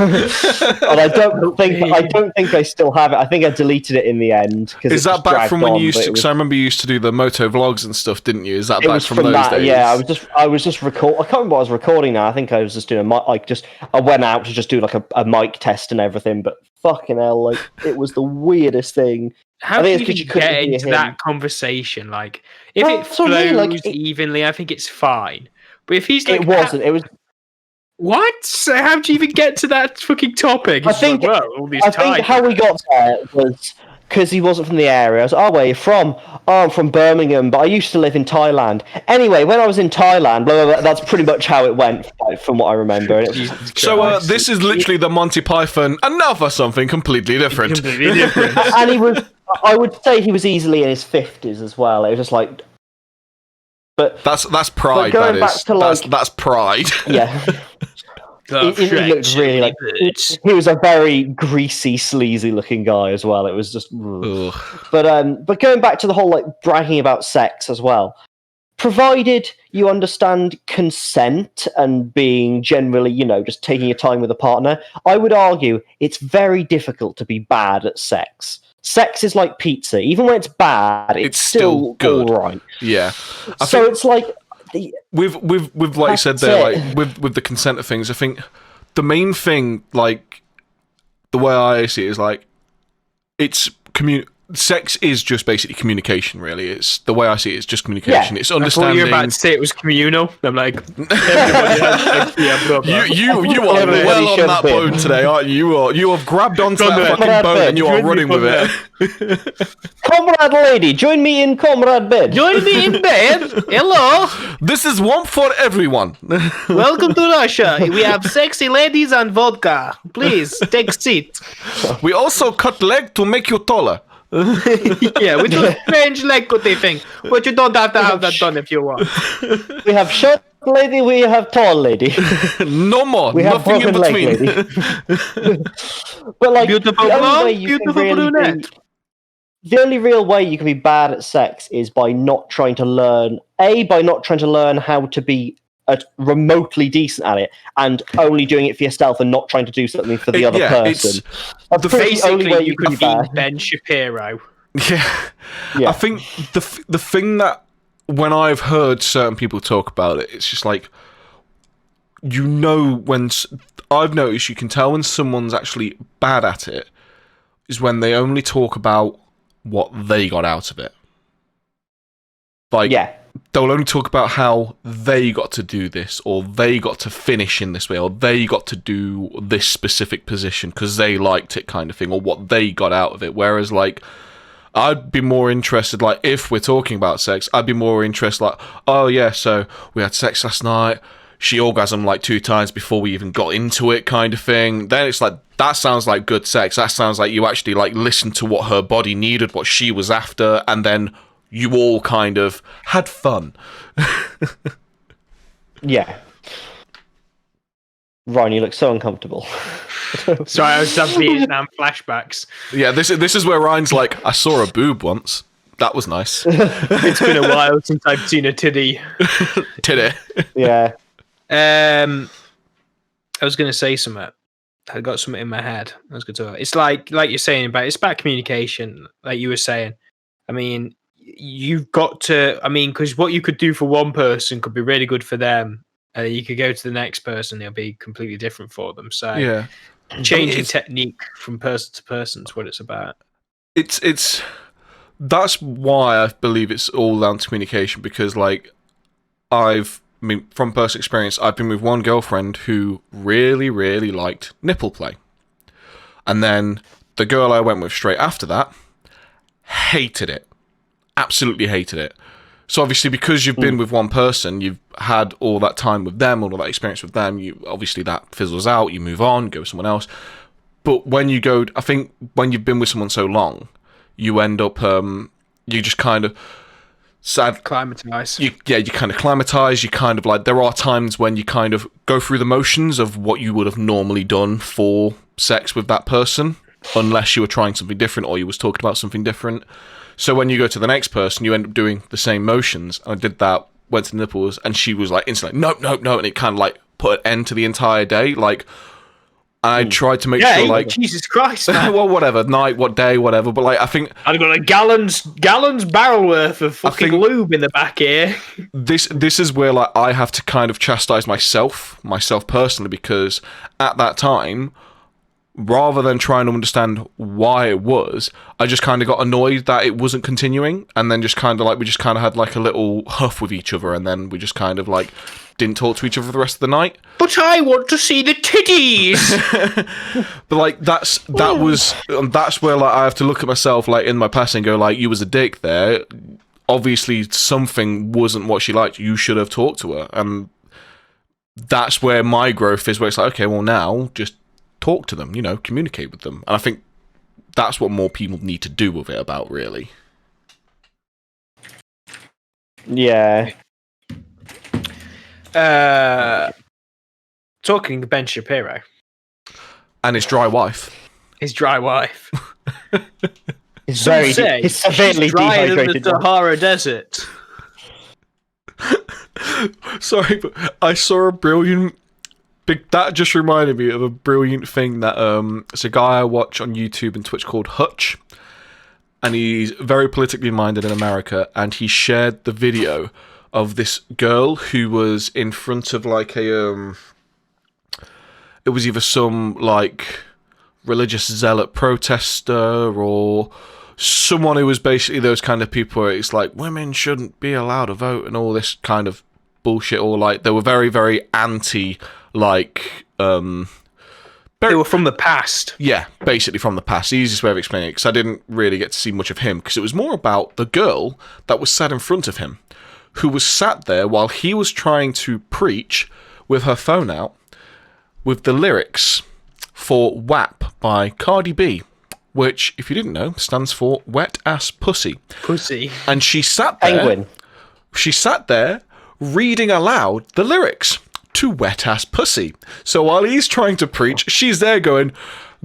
I don't think I still have it. I think I deleted it in the end. Is that back from when you used to? Because I remember you used to do the moto vlogs and stuff, didn't you? Is that back from those days? Yeah, I was just record. I can't remember what I was recording now. I think I was just doing I went out to just do like a mic test and everything. But fucking hell, like it was the weirdest thing. How do you get into that conversation? Like, if it flows evenly, I think it's fine. But if he's like, it wasn't. It was. What? So how do you even get to that fucking topic? I think how we got there was because he wasn't from the area. I was, where are you from? Oh, I'm from Birmingham, but I used to live in Thailand. Anyway, when I was in Thailand, blah, blah, blah, that's pretty much how it went, from what I remember. So this is literally the Monty Python, and now for something completely different. And he was, I would say he was easily in his 50s as well. It was just like... But that's pride. That is. That's pride. Yeah. He looked really like he was a very greasy, sleazy looking guy as well. It was just. But going back to the whole like bragging about sex as well, provided you understand consent and being generally, just taking your time with a partner, I would argue it's very difficult to be bad at sex. Sex is like pizza. Even when it's bad, it's still good. All right. Yeah. It's like with like you said there, like with the consent of things. I think the main thing, like the way I see it, is like it's sex is just basically communication. Really, it's the way I see it. It's just communication. Yeah. It's understanding. I thought you were about to say it was communal. I'm like, you are well on that bone today, aren't you? You have grabbed onto that fucking bone and you are running with it. Comrade lady, join me in comrade bed. Join me in bed. Hello. This is one for everyone. Welcome to Russia. We have sexy ladies and vodka. Please take a seat. We also cut leg to make you taller. Yeah, we do a strange leg cutting thing, but you don't have to have that done if you want. We have short lady, we have tall lady. No more. We have nothing in between. But like, beautiful blonde, beautiful brunette. The only real way you can be bad at sex is by not trying to learn how to be remotely decent at it, and only doing it for yourself and not trying to do something for the other person. That's basically the only way you could be Ben Shapiro. Yeah. I think the thing that when I've heard certain people talk about it, it's just like, when I've noticed you can tell when someone's actually bad at it is when they only talk about what they got out of it. Like, they'll only talk about how they got to do this, or they got to finish in this way, or they got to do this specific position because they liked it, kind of thing, or what they got out of it. Whereas, like, I'd be more interested, like, if we're talking about sex, I'd be more interested, like, oh yeah, so we had sex last night, she orgasmed like 2 times before we even got into it, kind of thing. Then it's like, that sounds like good sex. That sounds like you actually, like, listened to what her body needed, what she was after, and then you all kind of had fun. Yeah. Ryan, you look so uncomfortable. Sorry, I was having Vietnam flashbacks. Yeah, this is where Ryan's like, I saw a boob once. That was nice. It's been a while since I've seen a titty. Titty. Yeah. I was going to say something. I got something in my head. I was going to talk. It's like you're saying about, it's about communication, like you were saying. I mean, you've got to, because what you could do for one person could be really good for them. And you could go to the next person, it'll be completely different for them. So yeah, changing technique from person to person is what it's about. That's why I believe it's all down to communication, because like from personal experience, I've been with one girlfriend who really, really liked nipple play. And then the girl I went with straight after that hated it. Absolutely hated it. So obviously, because you've been with one person, you've had all that time with them, all that experience with them, obviously that fizzles out, you move on, go with someone else. But when you go, I think when you've been with someone so long, you end up, you just kind of acclimatise. You kind of acclimatise, you kind of like, there are times when you kind of go through the motions of what you would have normally done for sex with that person, unless you were trying something different or you was talking about something different. So when you go to the next person, you end up doing the same motions. I did that, went to the nipples, and she was like instantly, no, and it kind of like put an end to the entire day. Like, I tried to make sure, like, Jesus Christ, man. well, whatever, night, what day, whatever. But like, I think I've got a gallons barrel worth of fucking lube in the back here. This is where like I have to kind of chastise myself personally, because at that time, rather than trying to understand why it was, I just kind of got annoyed that it wasn't continuing, and then just kind of like we just kind of had like a little huff with each other, and then we just kind of like didn't talk to each other for the rest of the night. But I want to see the titties. But like that's where like I have to look at myself like in my past and go like, you was a dick there. Obviously something wasn't what she liked. You should have talked to her. And that's where my growth is, where it's like, okay, well now just talk to them, communicate with them. And I think that's what more people need to do with it about, really. Yeah. Talking Ben Shapiro. And his dry wife. His dry wife. He's severely drier than the dehydrated. Sahara Desert. Sorry, but I saw a brilliant... That just reminded me of a brilliant thing that it's a guy I watch on YouTube and Twitch called Hutch, and he's very politically minded in America, and he shared the video of this girl who was in front of like a it was either some like religious zealot protester or someone who was basically those kind of people where it's like women shouldn't be allowed to vote and all this kind of bullshit, or like they were very, very anti, like they were from the past. Yeah, basically from the past. The easiest way of explaining it, because I didn't really get to see much of him, because it was more about the girl that was sat in front of him, who was sat there while he was trying to preach with her phone out with the lyrics for WAP by Cardi B, which, if you didn't know, stands for Wet Ass Pussy. Pussy. And she sat there. Penguin. She sat there reading aloud the lyrics to Wet Ass Pussy. So while he's trying to preach, she's there going,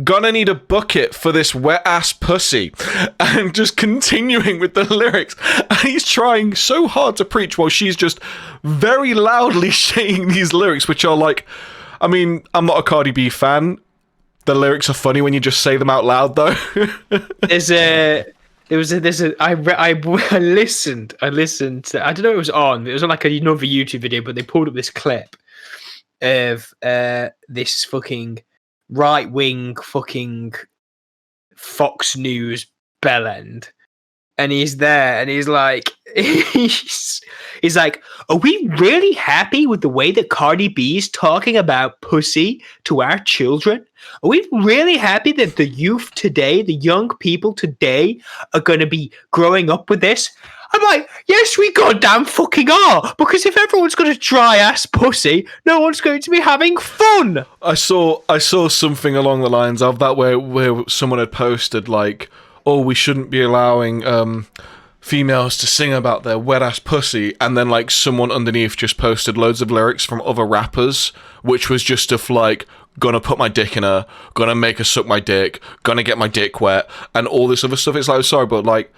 gonna need a bucket for this wet ass pussy, and just continuing with the lyrics. And he's trying so hard to preach while she's just very loudly saying these lyrics, which are like, I mean, I'm not a Cardi B fan. The lyrics are funny when you just say them out loud, though. I listened to, I don't know what it was on. It was on like another YouTube video, but they pulled up this clip of this fucking right-wing fucking Fox News bellend, and he's there and he's like he's like, are we really happy with the way that Cardi B is talking about pussy to our children? Are we really happy that the youth today, the young people today, are going to be growing up with this? I'm like, yes, we goddamn fucking are. Because if everyone's got a dry ass pussy, no one's going to be having fun. I saw something along the lines of that where someone had posted like, oh, we shouldn't be allowing females to sing about their wet ass pussy, and then like someone underneath just posted loads of lyrics from other rappers, which was just stuff like, gonna put my dick in her, gonna make her suck my dick, gonna get my dick wet, and all this other stuff. It's like, sorry, but like,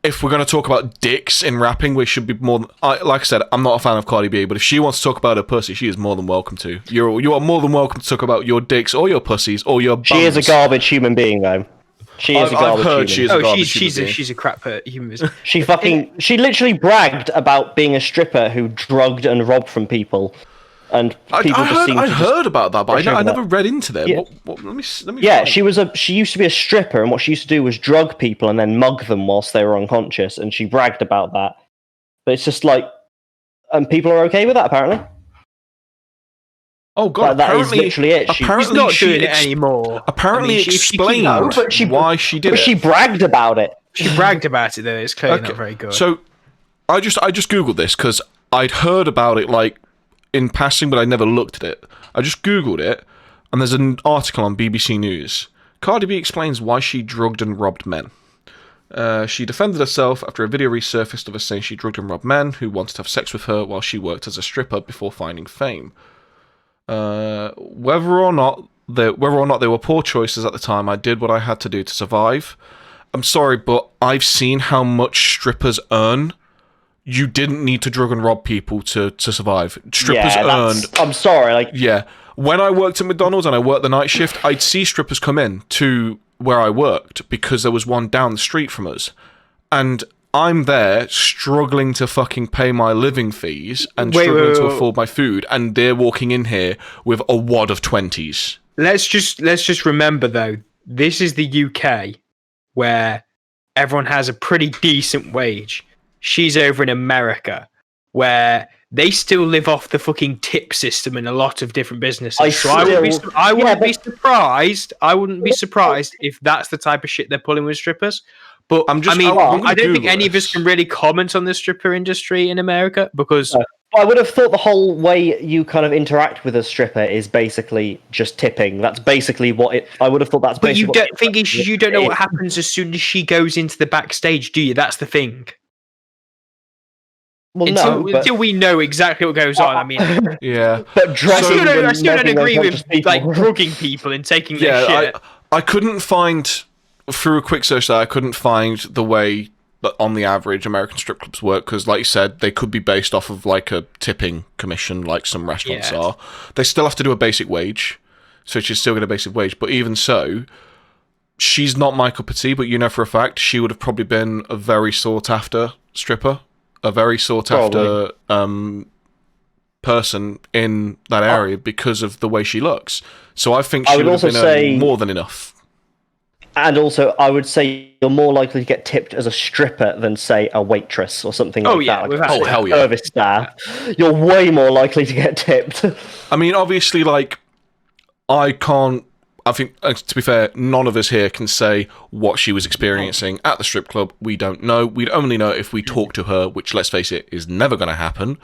if we're going to talk about dicks in rapping, we should be more than... like I said, I'm not a fan of Cardi B, but if she wants to talk about her pussy, she is more than welcome to. You are more than welcome to talk about your dicks or your pussies or your bums. She is a garbage human being, though. She is a garbage human being. She's a crap human being. She literally bragged about being a stripper who drugged and robbed from people. And people I heard about that, but I never read into that. Yeah. Let me Yeah, find. she used to be a stripper, and what she used to do was drug people and then mug them whilst they were unconscious, and she bragged about that. But it's just like, and people are okay with that, apparently. Oh god, that is literally it. She's not doing it anymore. Apparently explained why she did it. But she bragged about it. She bragged about it, though. It's clearly not very good. So, I just googled this because I'd heard about it like in passing, but I never looked at it. I just googled it, and there's an article on BBC News. Cardi B explains why she drugged and robbed men. She defended herself after a video resurfaced of her saying she drugged and robbed men who wanted to have sex with her while she worked as a stripper before finding fame. Whether or not they were poor choices at the time, I did what I had to do to survive. I'm sorry, but I've seen how much strippers earn you didn't need to drug and rob people to survive. Strippers earned. I'm sorry, Yeah. When I worked at McDonald's and I worked the night shift, I'd see strippers come in to where I worked because there was one down the street from us. And I'm there struggling to fucking pay my living fees and struggling to afford my food, and they're walking in here with a wad of 20s. Let's just remember though, this is the UK where everyone has a pretty decent wage. She's over in America where they still live off the fucking tip system in a lot of different businesses. I wouldn't be surprised. I wouldn't be surprised if that's the type of shit they're pulling with strippers. But I don't think any of us can really comment on the stripper industry in America because I would have thought the whole way you kind of interact with a stripper is basically just tipping. That's basically what it. I would have thought that's. But you don't think you don't know what happens as soon as she goes into the backstage, do you? That's the thing. Well, until we know exactly what goes on. I mean, yeah. But I still don't agree with like drugging people and taking their shit. I couldn't find through a quick search that I couldn't find the way that on the average American strip clubs work because, like you said, they could be based off of like a tipping commission, like some restaurants are. They still have to do a basic wage, so she's still get a basic wage. But even so, she's not my cup of tea. But you know for a fact she would have probably been a very sought after stripper. A very sought after person in that area because of the way she looks. So I think she would have been earning more than enough. And also, I would say you're more likely to get tipped as a stripper than, say, a waitress or something like that. Oh, hell yeah. Service staff. You're way more likely to get tipped. I mean, obviously, like, I think, to be fair, none of us here can say what she was experiencing at the strip club. We don't know. We'd only know if we talk to her, which, let's face it, is never going to happen.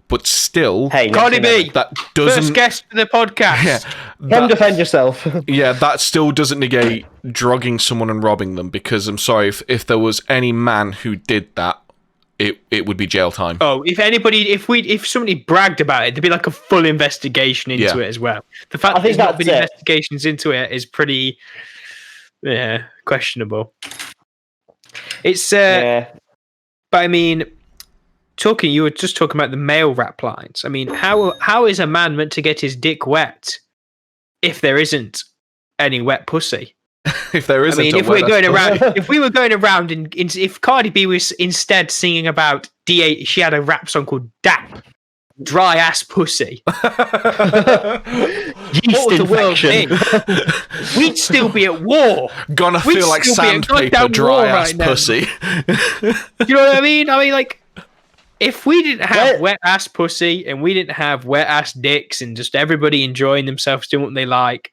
But still... Hey, Cardi B! That doesn't... First guest for the podcast! Come defend yourself. Yeah, that still doesn't negate drugging someone and robbing them, because I'm sorry, if there was any man who did that, it would be jail time. Oh, if somebody bragged about it, there'd be like a full investigation into it as well. The fact that there's not been investigations into it is pretty questionable. It's but I mean, you were just talking about the male rap lines. I mean, how is a man meant to get his dick wet if there isn't any wet pussy? If there isn't, I mean, if we were going around and if Cardi B was instead singing about she had a rap song called DAP, dry ass pussy. Yeast infection. We'd still be at war. Gonna feel like sandpaper, dry ass pussy. You know what I mean? I mean, like, if we didn't have wet ass pussy and we didn't have wet ass dicks and just everybody enjoying themselves doing what they like,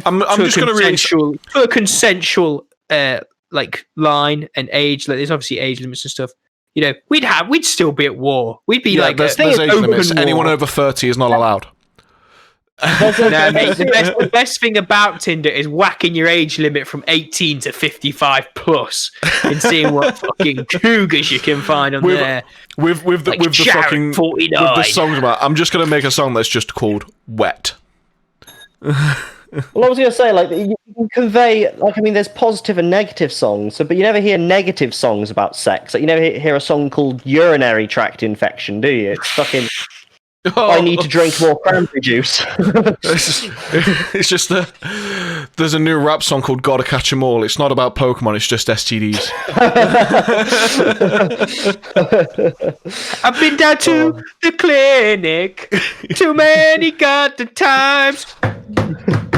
I'm just going to really a consensual like line and age. Like, there's obviously age limits and stuff. You know, we'd still be at war. We'd be like there's age limits. Anyone over 30 is not allowed. No, mate, the best thing about Tinder is whacking your age limit from 18 to 55 plus and seeing what fucking cougars you can find on there. With the fucking 49. With the songs about. I'm just going to make a song that's just called Wet. Well, I was going to say, like, you can convey, like, I mean, there's positive and negative songs, but you never hear negative songs about sex. Like, you never hear a song called urinary tract infection, do you? It's fucking, I need to drink more cranberry juice. It's just there's a new rap song called Gotta Catch 'Em All. It's not about Pokemon, it's just STDs. I've been down to the clinic too many goddamn times.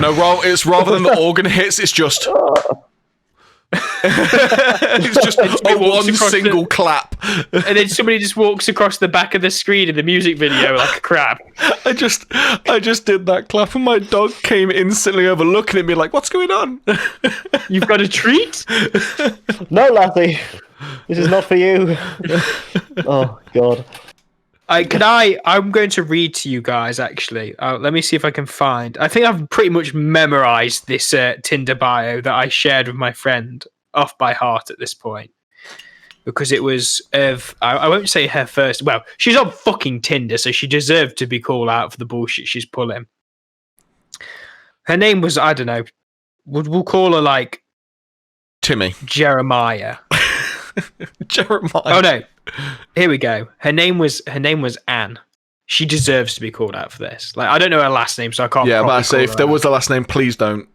No, it's rather than the organ hits, it's just... it's just a one single clap. And then somebody just walks across the back of the screen in the music video like a crab. I just did that clap and my dog came instantly over looking at me like, what's going on? You've got a treat? No, Lassie. This is not for you. Oh, God. I'm going to read to you guys, actually. Let me see if I can find. I think I've pretty much memorized this Tinder bio that I shared with my friend off by heart at this point. Because it was I won't say her first. Well, she's on fucking Tinder, so she deserved to be called out for the bullshit she's pulling. Her name was, I don't know, we'll call her like... Timmy. Jeremiah. Jeremiah. Oh, no. Here we go. Her name was Anne. She deserves to be called out for this. Like, I don't know her last name, so I can't. Yeah, but I say if there was a last name, please don't.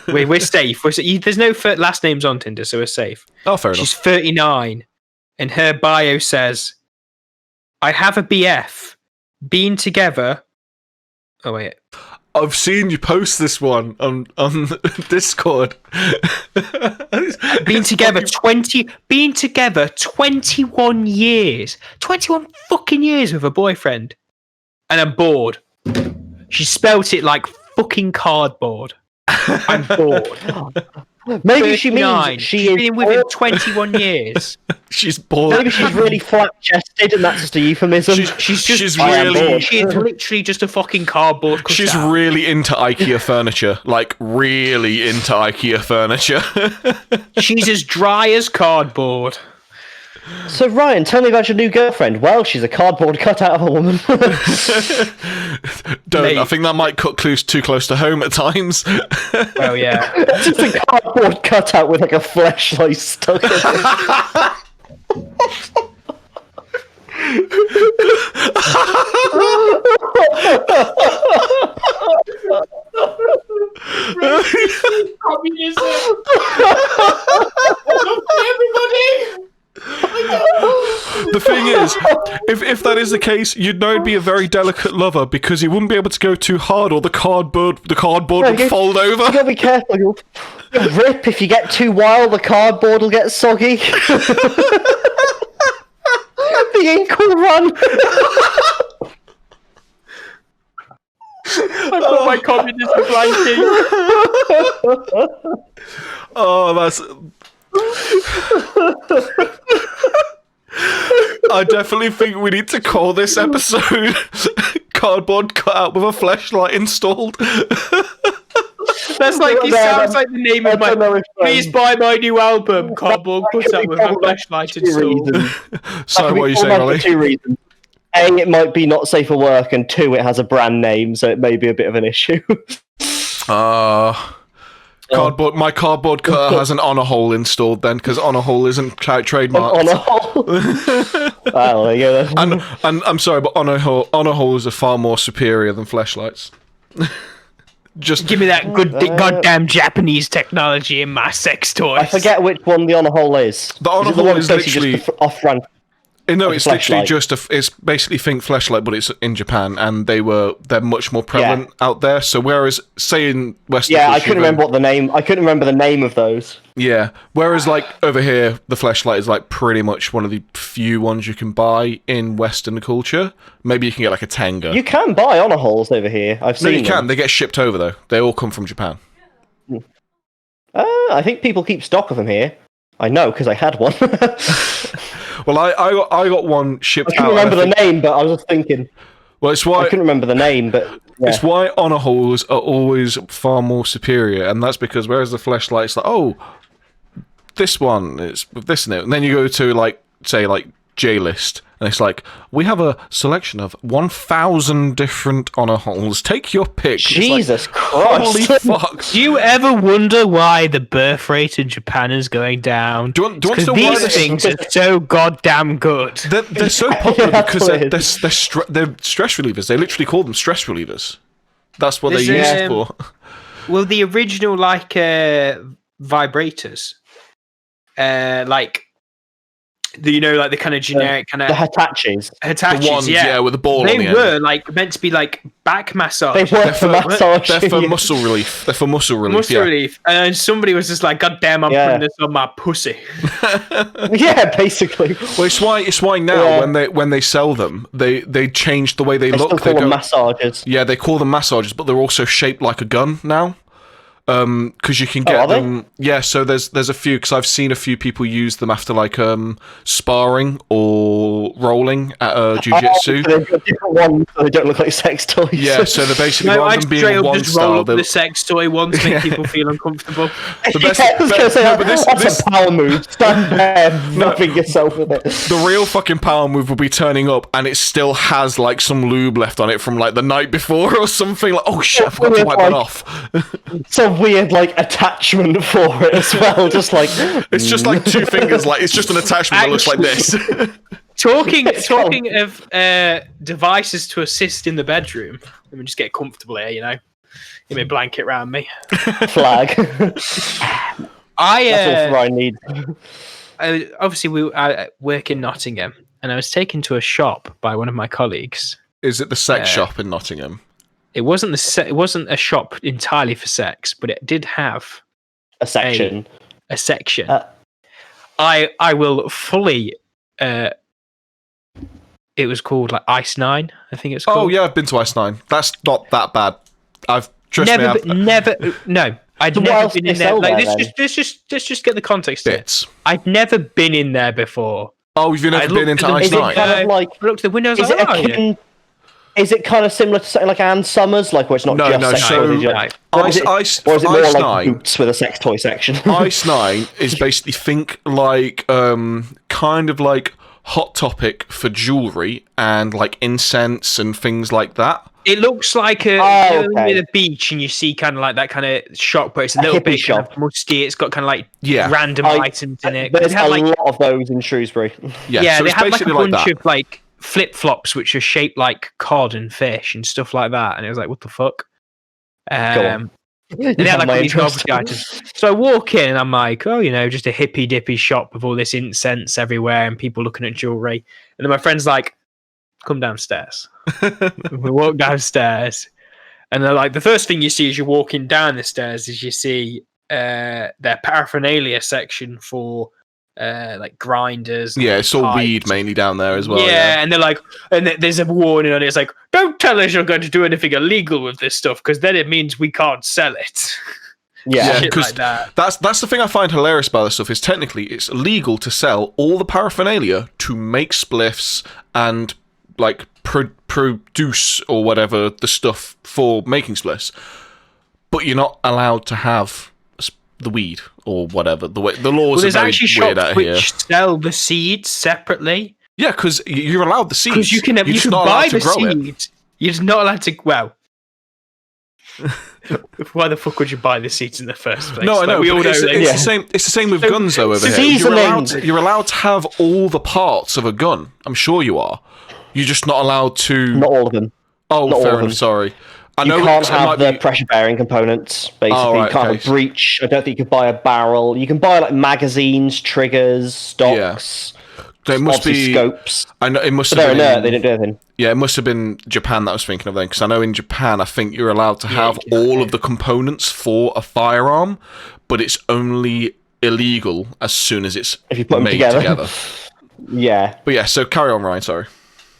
We're safe. There's no last names on Tinder, so we're safe. Oh, fair She's enough. 39, and her bio says, "I have a BF. Been together." Oh wait. I've seen you post this one on Discord. Been together 21 years. 21 fucking years with a boyfriend. And I'm bored. She spelt it like fucking cardboard. I'm bored. Maybe she means she's been with him 21 years. She's bored. Maybe she's really flat-chested, and that's just a euphemism. She's really. She is literally just a fucking cardboard cutout. She's really into IKEA furniture. Like, really into IKEA furniture. She's as dry as cardboard. So, Ryan, tell me about your new girlfriend. Well, she's a cardboard cutout of a woman. Don't. Mate. I think that might cut too close to home at times. Well, yeah. It's just a cardboard cutout with like a fleshlight stuck in it. The thing is, if that is the case, you'd know he'd be a very delicate lover because he wouldn't be able to go too hard, or the cardboard would fold over. You gotta be careful. You'll rip if you get too wild. The cardboard will get soggy. The ink will run. I got my communism blankie. Oh, that's. I definitely think we need to call this episode "Cardboard Cutout with a Fleshlight Installed." That's like it sounds like the name of my. Please buy my new album, Cardboard Cutout with a Fleshlight Installed. Sorry, what are you saying, Ollie? 2 reasons. A, it might be not safe for work, and 2, it has a brand name, so it may be a bit of an issue. My cardboard cutter has an honor hole installed then, because honor hole isn't trademarked. On a hole. Well, there you go. And I'm sorry, but honor holes are far more superior than fleshlights. Just give me that goddamn Japanese technology in my sex toys. I forget which one the honor hole is. The honor hole is literally just off-brand. No, it's literally just it's basically think fleshlight, but it's in Japan, and they're much more prevalent out there. So whereas say in Western, I couldn't remember what the name. I couldn't remember the name of those. Yeah, whereas like over here, the fleshlight is like pretty much one of the few ones you can buy in Western culture. Maybe you can get like a Tenga. You can buy honor holes over here. I've seen. No, you them. can. They get shipped over though. They all come from Japan. I think people keep stock of them here. I know because I had one. Well, I got one shipped out. I couldn't remember the name, but I was just thinking. Well, it's why I couldn't remember the name, but it's why honor holes are always far more superior, and that's because whereas the fleshlight's like, oh, this one is with this in it, and then you go to like say like J-list, and it's like we have a selection of 1,000 different honor holes. Take your pick. Jesus Christ! Holy fuck! Do you ever wonder why the birth rate in Japan is going down? Because these things are so goddamn good. They're so popular because they're stress relievers. They literally call them stress relievers. That's what they're used for. Well, the original like vibrators, like. Like the kind of generic kind of the Hitachis, the ones, with the ball. They on the were end. like meant to be like back massage. They were for massage. They're for muscle relief. They're for muscle relief. And somebody was just like, "God damn, I'm putting this on my pussy." Yeah, basically. Well, it's why now when they sell them, they changed the way they look. They call them massages. Yeah, they call them massages, but they're also shaped like a gun now. Because you can get them. Yeah, so there's a few, because I've seen a few people use them after like sparring or rolling at jiu-jitsu. So they've got different ones, so they don't look like sex toys. Yeah, so they're basically rather than being one just style. Roll up the sex toy ones to make people feel uncomfortable. That's a power move. Stand there, rubbing yourself with it. The real fucking power move will be turning up, and it still has like some lube left on it from like the night before or something. Like, oh shit, I forgot to wipe that off. So weird like attachment for it as well, just like it's just like 2 fingers, like it's just an attachment that looks like this. Talking of devices to assist in the bedroom. Let me just get comfortable here, Give me a blanket around me. Flag. That's all I need. Obviously, we work in Nottingham, and I was taken to a shop by one of my colleagues. Is it the sex shop in Nottingham? It wasn't it wasn't a shop entirely for sex, but it did have a section. A section. I will fully. It was called like Ice 9, I think it's called. Oh yeah, I've been to Ice 9. That's not that bad. I've never. No, I'd So what never else been do in they there. sell Like, there, let's just get the context here. Bits. I'd never been in there before. Oh, you've never been into Ice Is it 9? kind of like? I looked at the windows. Is it kind of similar to something like Ann Summers, like where it's not just sex toys? Or is it more Ice like 9, Boots with a sex toy section? Ice 9 is basically think like kind of like Hot Topic for jewelry and like incense and things like that. It looks like a with a beach, and you see kind of like that kind of shop where it's a little bit kind of musty. It's got kind of like random items in it. There's a lot of those in Shrewsbury. Yeah, so they it's had like a basically bunch of like flip flops which are shaped like cod and fish and stuff like that, and it was like, what the fuck? Go on. And they had like all these novelty items. So I walk in and I'm like, just a hippy dippy shop with all this incense everywhere and people looking at jewelry. And then my friend's like, come downstairs. We walk downstairs, and they're like, the first thing you see as you're walking down the stairs is you see their paraphernalia section for like grinders. Yeah, it's all weed mainly down there as well. Yeah, and they're like, and there's a warning on it. It's like, don't tell us you're going to do anything illegal with this stuff, because then it means we can't sell it. Yeah, because like that's the thing I find hilarious about this stuff is technically it's illegal to sell all the paraphernalia to make spliffs and like produce or whatever the stuff for making spliffs, but you're not allowed to have the weed or whatever. The laws are very weird out here. Which sell the seeds separately. Yeah, because you're allowed the seeds. Because you can buy the seeds. You're just not allowed to. Well, why the fuck would you buy the seeds in the first place? No, I know. We all know it's the same. It's the same with guns though. Over here, you're allowed to have all the parts of a gun. I'm sure you are. You're just not allowed to. Not all of them. Oh, fair enough. Sorry. I know you can't have the pressure-bearing components, basically. You can't have a breech. I don't think you could buy a barrel. You can buy like magazines, triggers, stocks, there must be scopes. I know it must have been. They didn't do anything. Yeah, it must have been Japan that I was thinking of then, because I know in Japan, I think you're allowed to have all of the components for a firearm, but it's only illegal as soon as it's if you put made them together. Yeah. But yeah, so carry on, Ryan. Sorry.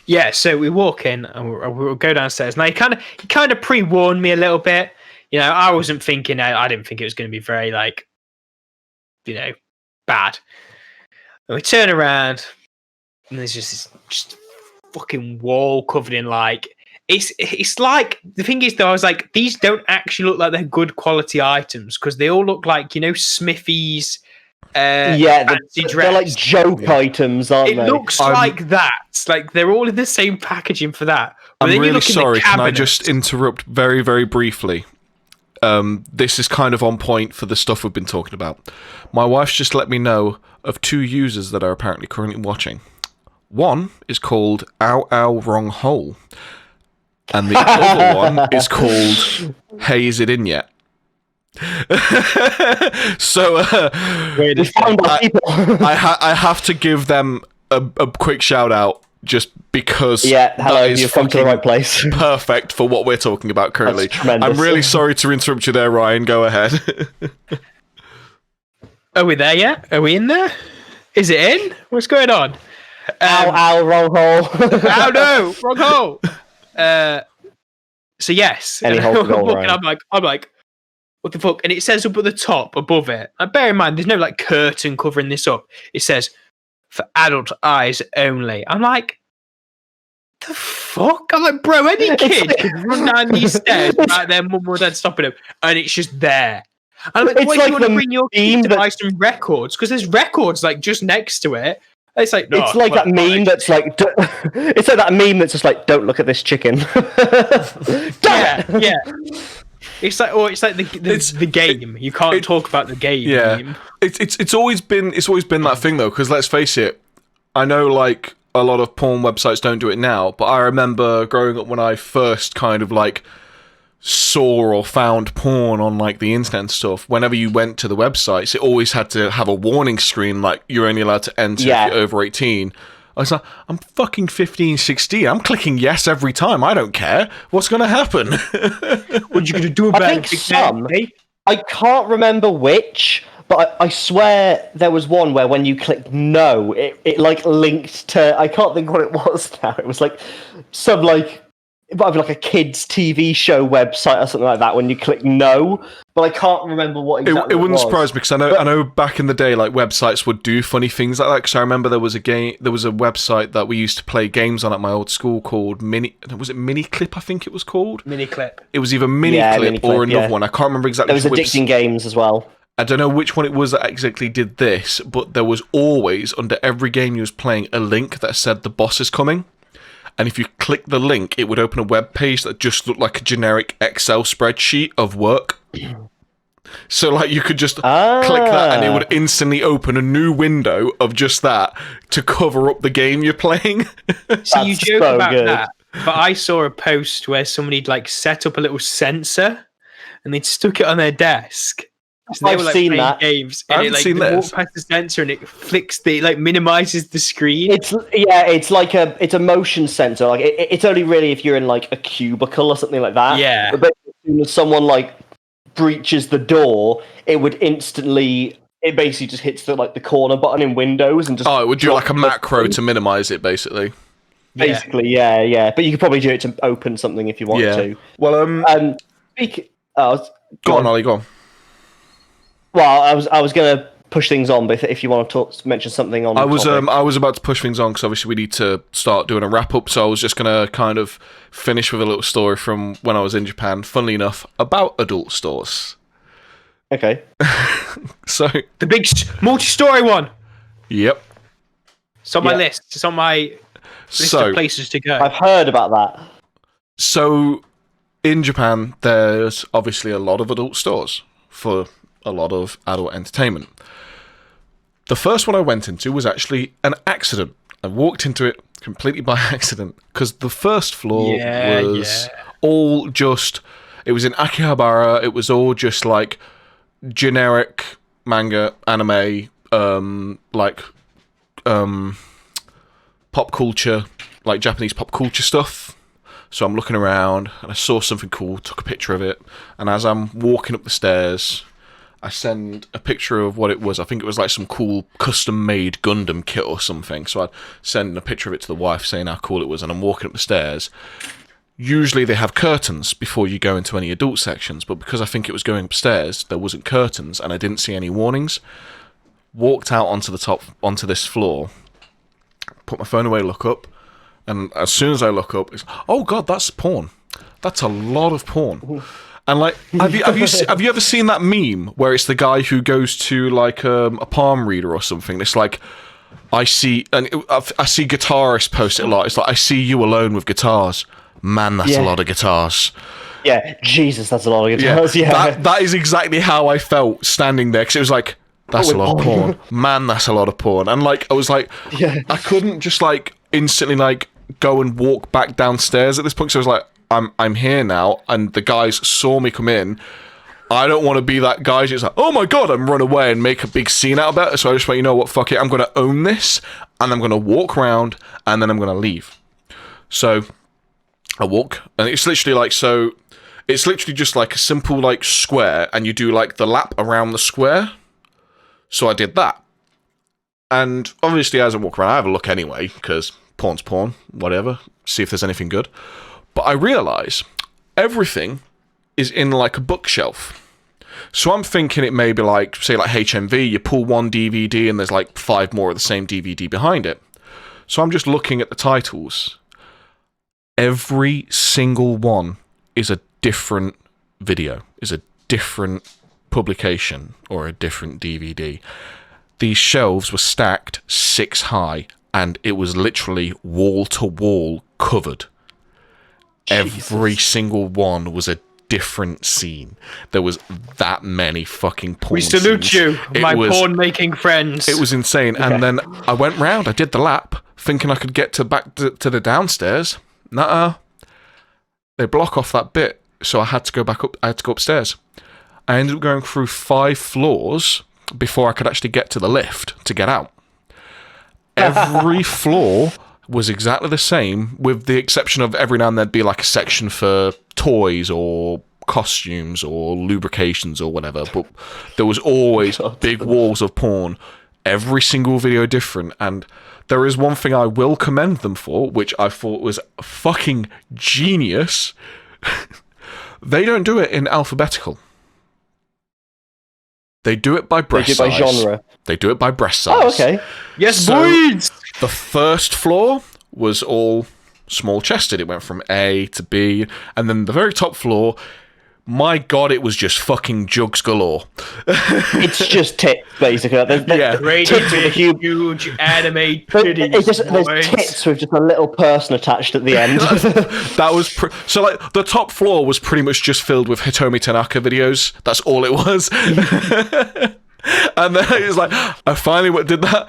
Yeah, so we walk in and we'll go downstairs. Now he kind of pre-warned me a little bit. I wasn't thinking. I didn't think it was going to be very like, bad. And we turn around, and there's just this fucking wall covered in like. It's like the thing is though. I was like, these don't actually look like they're good quality items because they all look like Smithies. They're like joke items, aren't they? It looks like that. Like they're all in the same packaging for that. But I'm really sorry. Can I just interrupt very, very briefly? This is kind of on point for the stuff we've been talking about. My wife's just let me know of 2 users that are apparently currently watching. One is called Ow Ow Wrong Hole, and the other one is called Hey, Is It In Yet? So I have to give them a quick shout out just because hello, you've come to the right place. Perfect for what we're talking about currently. I'm really sorry to interrupt you there, Ryan. Go ahead. Are we there yet? Are we in there? Is it in? What's going on? Ow, wrong hole. Ow, no, wrong hole. So yes, any hole to go, I'm like, what the fuck? And it says up at the top above it. And bear in mind, there's no like curtain covering this up. It says for adult eyes only. I'm like, the fuck? I'm like, bro, any kid can run down these stairs without their mum or dad stopping them, and it's just there. And I'm like, what, like you want to bring your kid to buy some records? Because there's records like just next to it. It's like, no, it's like that meme that's like, it's like that meme that's just like, don't look at this chicken. yeah. It's like the game. You can't talk about the game. Yeah, it's always been that thing though. Because let's face it, I know like a lot of porn websites don't do it now, but I remember growing up when I first kind of like saw or found porn on like the internet and stuff. Whenever you went to the websites, it always had to have a warning screen like you're only allowed to enter if you're over 18. I was like, I'm fucking 15, 16. I'm clicking yes every time. I don't care. What's going to happen? What you going to do about I think some. I can't remember which, but I swear there was one where when you clicked no, it like linked to. I can't think what it was now. It was like some like. It might be like a kids' TV show website or something like that when you click no, but I can't remember what exactly it wouldn't was. surprise me because I know back in the day like websites would do funny things like that. Because I remember there was a website that we used to play games on at my old school called Mini Clip, I think it was called. Mini Clip. It was either Mini Clip or another one. I can't remember exactly. There was Addicting Games as well. I don't know which one it was that exactly did this, but there was always under every game you was playing a link that said the boss is coming. And if you click the link, it would open a web page that just looked like a generic Excel spreadsheet of work. So, like, you could just click that and it would instantly open a new window of just that to cover up the game you're playing. So you joke about that, but I saw a post where somebody'd, like, set up a little sensor and they'd stuck it on their desk. So they I've were, like, seen playing that. games, I and haven't it seen like this. walks past the sensor and it flicks the like minimizes the screen. It's like a motion sensor. Like it's only really if you're in like a cubicle or something like that. Yeah. But as soon as someone like breaches the door, it would instantly. It basically just hits the corner button in Windows and just. Oh, it would do like a macro to minimize it, basically. Basically, yeah. But you could probably do it to open something if you wanted to. Well, go on, Ollie. Go on. Well, I was going to push things on, but if you want to mention something on, I was about to push things on because obviously we need to start doing a wrap up. So I was just going to kind of finish with a little story from when I was in Japan. Funnily enough, about adult stores. Okay. So the big multi-story one. Yep. It's on my list. It's on my list of places to go. I've heard about that. So in Japan, there's obviously a lot of adult stores for a lot of adult entertainment. The first one I went into was actually an accident. I walked into it completely by accident because the first floor was all just. It was in Akihabara. It was all just like generic manga, anime, pop culture, like Japanese pop culture stuff. So I'm looking around and I saw something cool, took a picture of it, and as I'm walking up the stairs, I send a picture of what it was. I think it was like some cool custom-made Gundam kit or something. So I'd send a picture of it to the wife saying how cool it was, and I'm walking up the stairs. Usually they have curtains before you go into any adult sections, but because I think it was going upstairs, there wasn't curtains, and I didn't see any warnings. Walked out onto this floor, put my phone away, look up, and as soon as I look up, it's, oh god, that's porn. That's a lot of porn. And like, have you ever seen that meme where it's the guy who goes to like a palm reader or something? It's like, I see guitarists post it a lot. It's like, I see you alone with guitars. Man, that's a lot of guitars. Yeah, Jesus, that's a lot of guitars. Yeah. That is exactly how I felt standing there, because it was like, that's a lot of porn. Man, that's a lot of porn. And like, I was like, I couldn't just like instantly like go and walk back downstairs at this point. So I was like, I'm here now, and the guys saw me come in. I don't want to be that guy who's like, oh my god, and run away and make a big scene out of it. So I just went, you know what, fuck it, I'm going to own this, and I'm going to walk around, and then I'm going to leave. So I walk, and it's literally like, so it's literally just like a simple like square, and you do like the lap around the square. So I did that. And obviously as I walk around, I have a look anyway, because porn's porn, whatever, see if there's anything good. But I realise everything is in like a bookshelf. So I'm thinking it may be like, say like HMV, you pull one DVD and there's like 5 more of the same DVD behind it. So I'm just looking at the titles. Every single one is a different video, is a different publication or a different DVD. These shelves were stacked 6 high, and it was literally wall to wall covered. Jesus. Every single one was a different scene. There was that many fucking porn We salute scenes. you, my porn-making friends. It was insane. And then I went round, I did the lap, thinking I could get back to the downstairs. Nuh-uh. They block off that bit, so I had to go back up. I had to go upstairs. I ended up going through 5 floors before I could actually get to the lift to get out. Every floor was exactly the same, with the exception of every now and then there'd be like a section for toys or costumes or lubrications or whatever, but there was always big walls of porn. Every single video different, and there is one thing I will commend them for, which I thought was fucking genius. They don't do it in alphabetical. They do it by breast size. They do it by genre. They do it by breast size. Oh, okay. Yes, So, boys! the first floor was all small-chested. It went from A to B, and then the very top floor, my God, it was just fucking jugs galore. It's just tits, basically. There's Tits with a huge anime titties. There's tits with just a little person attached at the end. That was so like the top floor was pretty much just filled with Hitomi Tanaka videos. That's all it was. And then it was like, I finally did that,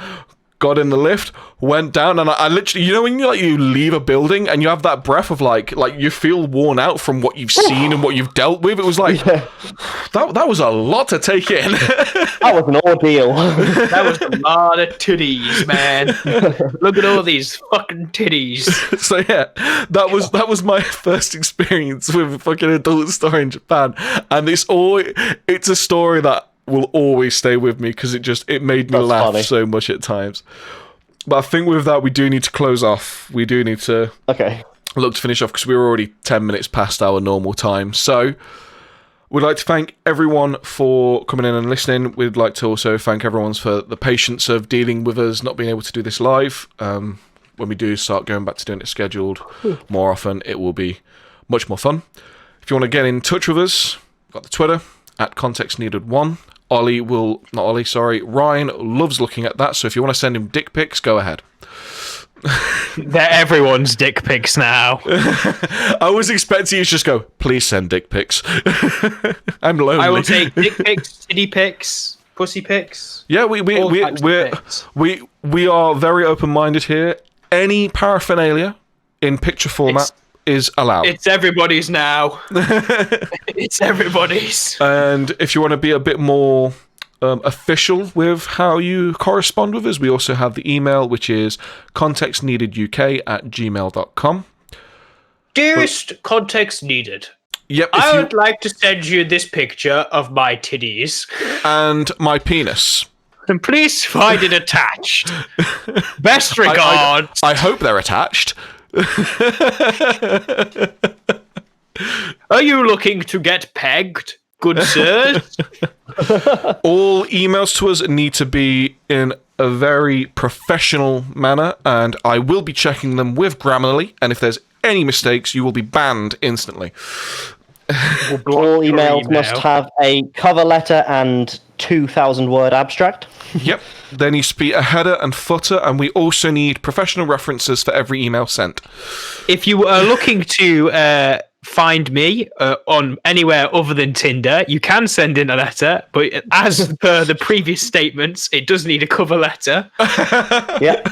got in the lift, went down, and I literally, you know, when you leave a building and you have that breath of like you feel worn out from what you've seen and what you've dealt with. It was like that was a lot to take in. That was an ordeal. That was a lot of titties, man. Look at all these fucking titties. So yeah, that was my first experience with a fucking adult store in Japan, and it's a story that will always stay with me because it made me laugh so much at times. But I think with that, we do need to close off. We do need to look to finish off because we're already 10 minutes past our normal time. So we'd like to thank everyone for coming in and listening. We'd like to also thank everyone for the patience of dealing with us not being able to do this live. When we do start going back to doing it scheduled more often, it will be much more fun. If you want to get in touch with us, we've got the Twitter @ContextNeeded1. Ryan loves looking at that, so if you want to send him dick pics, go ahead. They're everyone's dick pics now. I was expecting you to just go, please send dick pics. I'm lonely. I will take dick pics, titty pics, pussy pics. Yeah, we are very open-minded here. Any paraphernalia in picture format is allowed. It's everybody's now. It's everybody's. And if you want to be a bit more official with how you correspond with us, we also have the email, which is contextneededuk@gmail.com. Dearest Context Needed. Yep. I would like to send you this picture of my titties. And my penis. And please find it attached. Best regards. I hope they're attached. Are you looking to get pegged, good sirs? All emails to us need to be in a very professional manner, and I will be checking them with Grammarly, and if there's any mistakes, you will be banned instantly. All emails must have a cover letter and 2,000-word abstract. Yep. There needs to be a header and footer, and we also need professional references for every email sent. If you are looking to find me on anywhere other than Tinder, you can send in a letter, but as per the previous statements, it does need a cover letter. Yeah.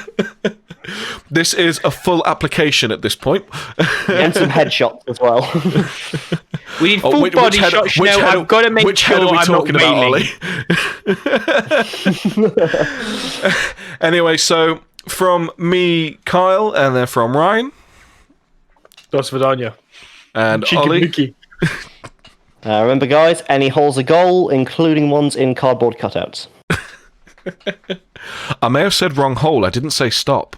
This is a full application at this point. And some headshots as well. We need full body shots. I've got to make sure I'm not wailing. Anyway, so from me, Kyle, and then from Ryan. Dos Vidania. And Ollie. Remember, guys, any hole's a goal, including ones in cardboard cutouts. I may have said wrong hole. I didn't say stop.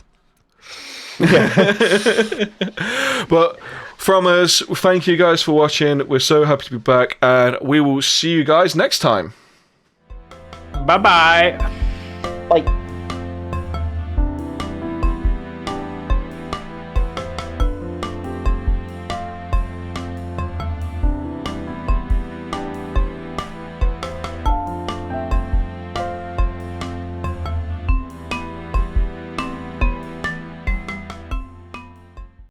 But from us, thank you guys for watching. We're so happy to be back, and we will see you guys next time. Bye-bye. Bye.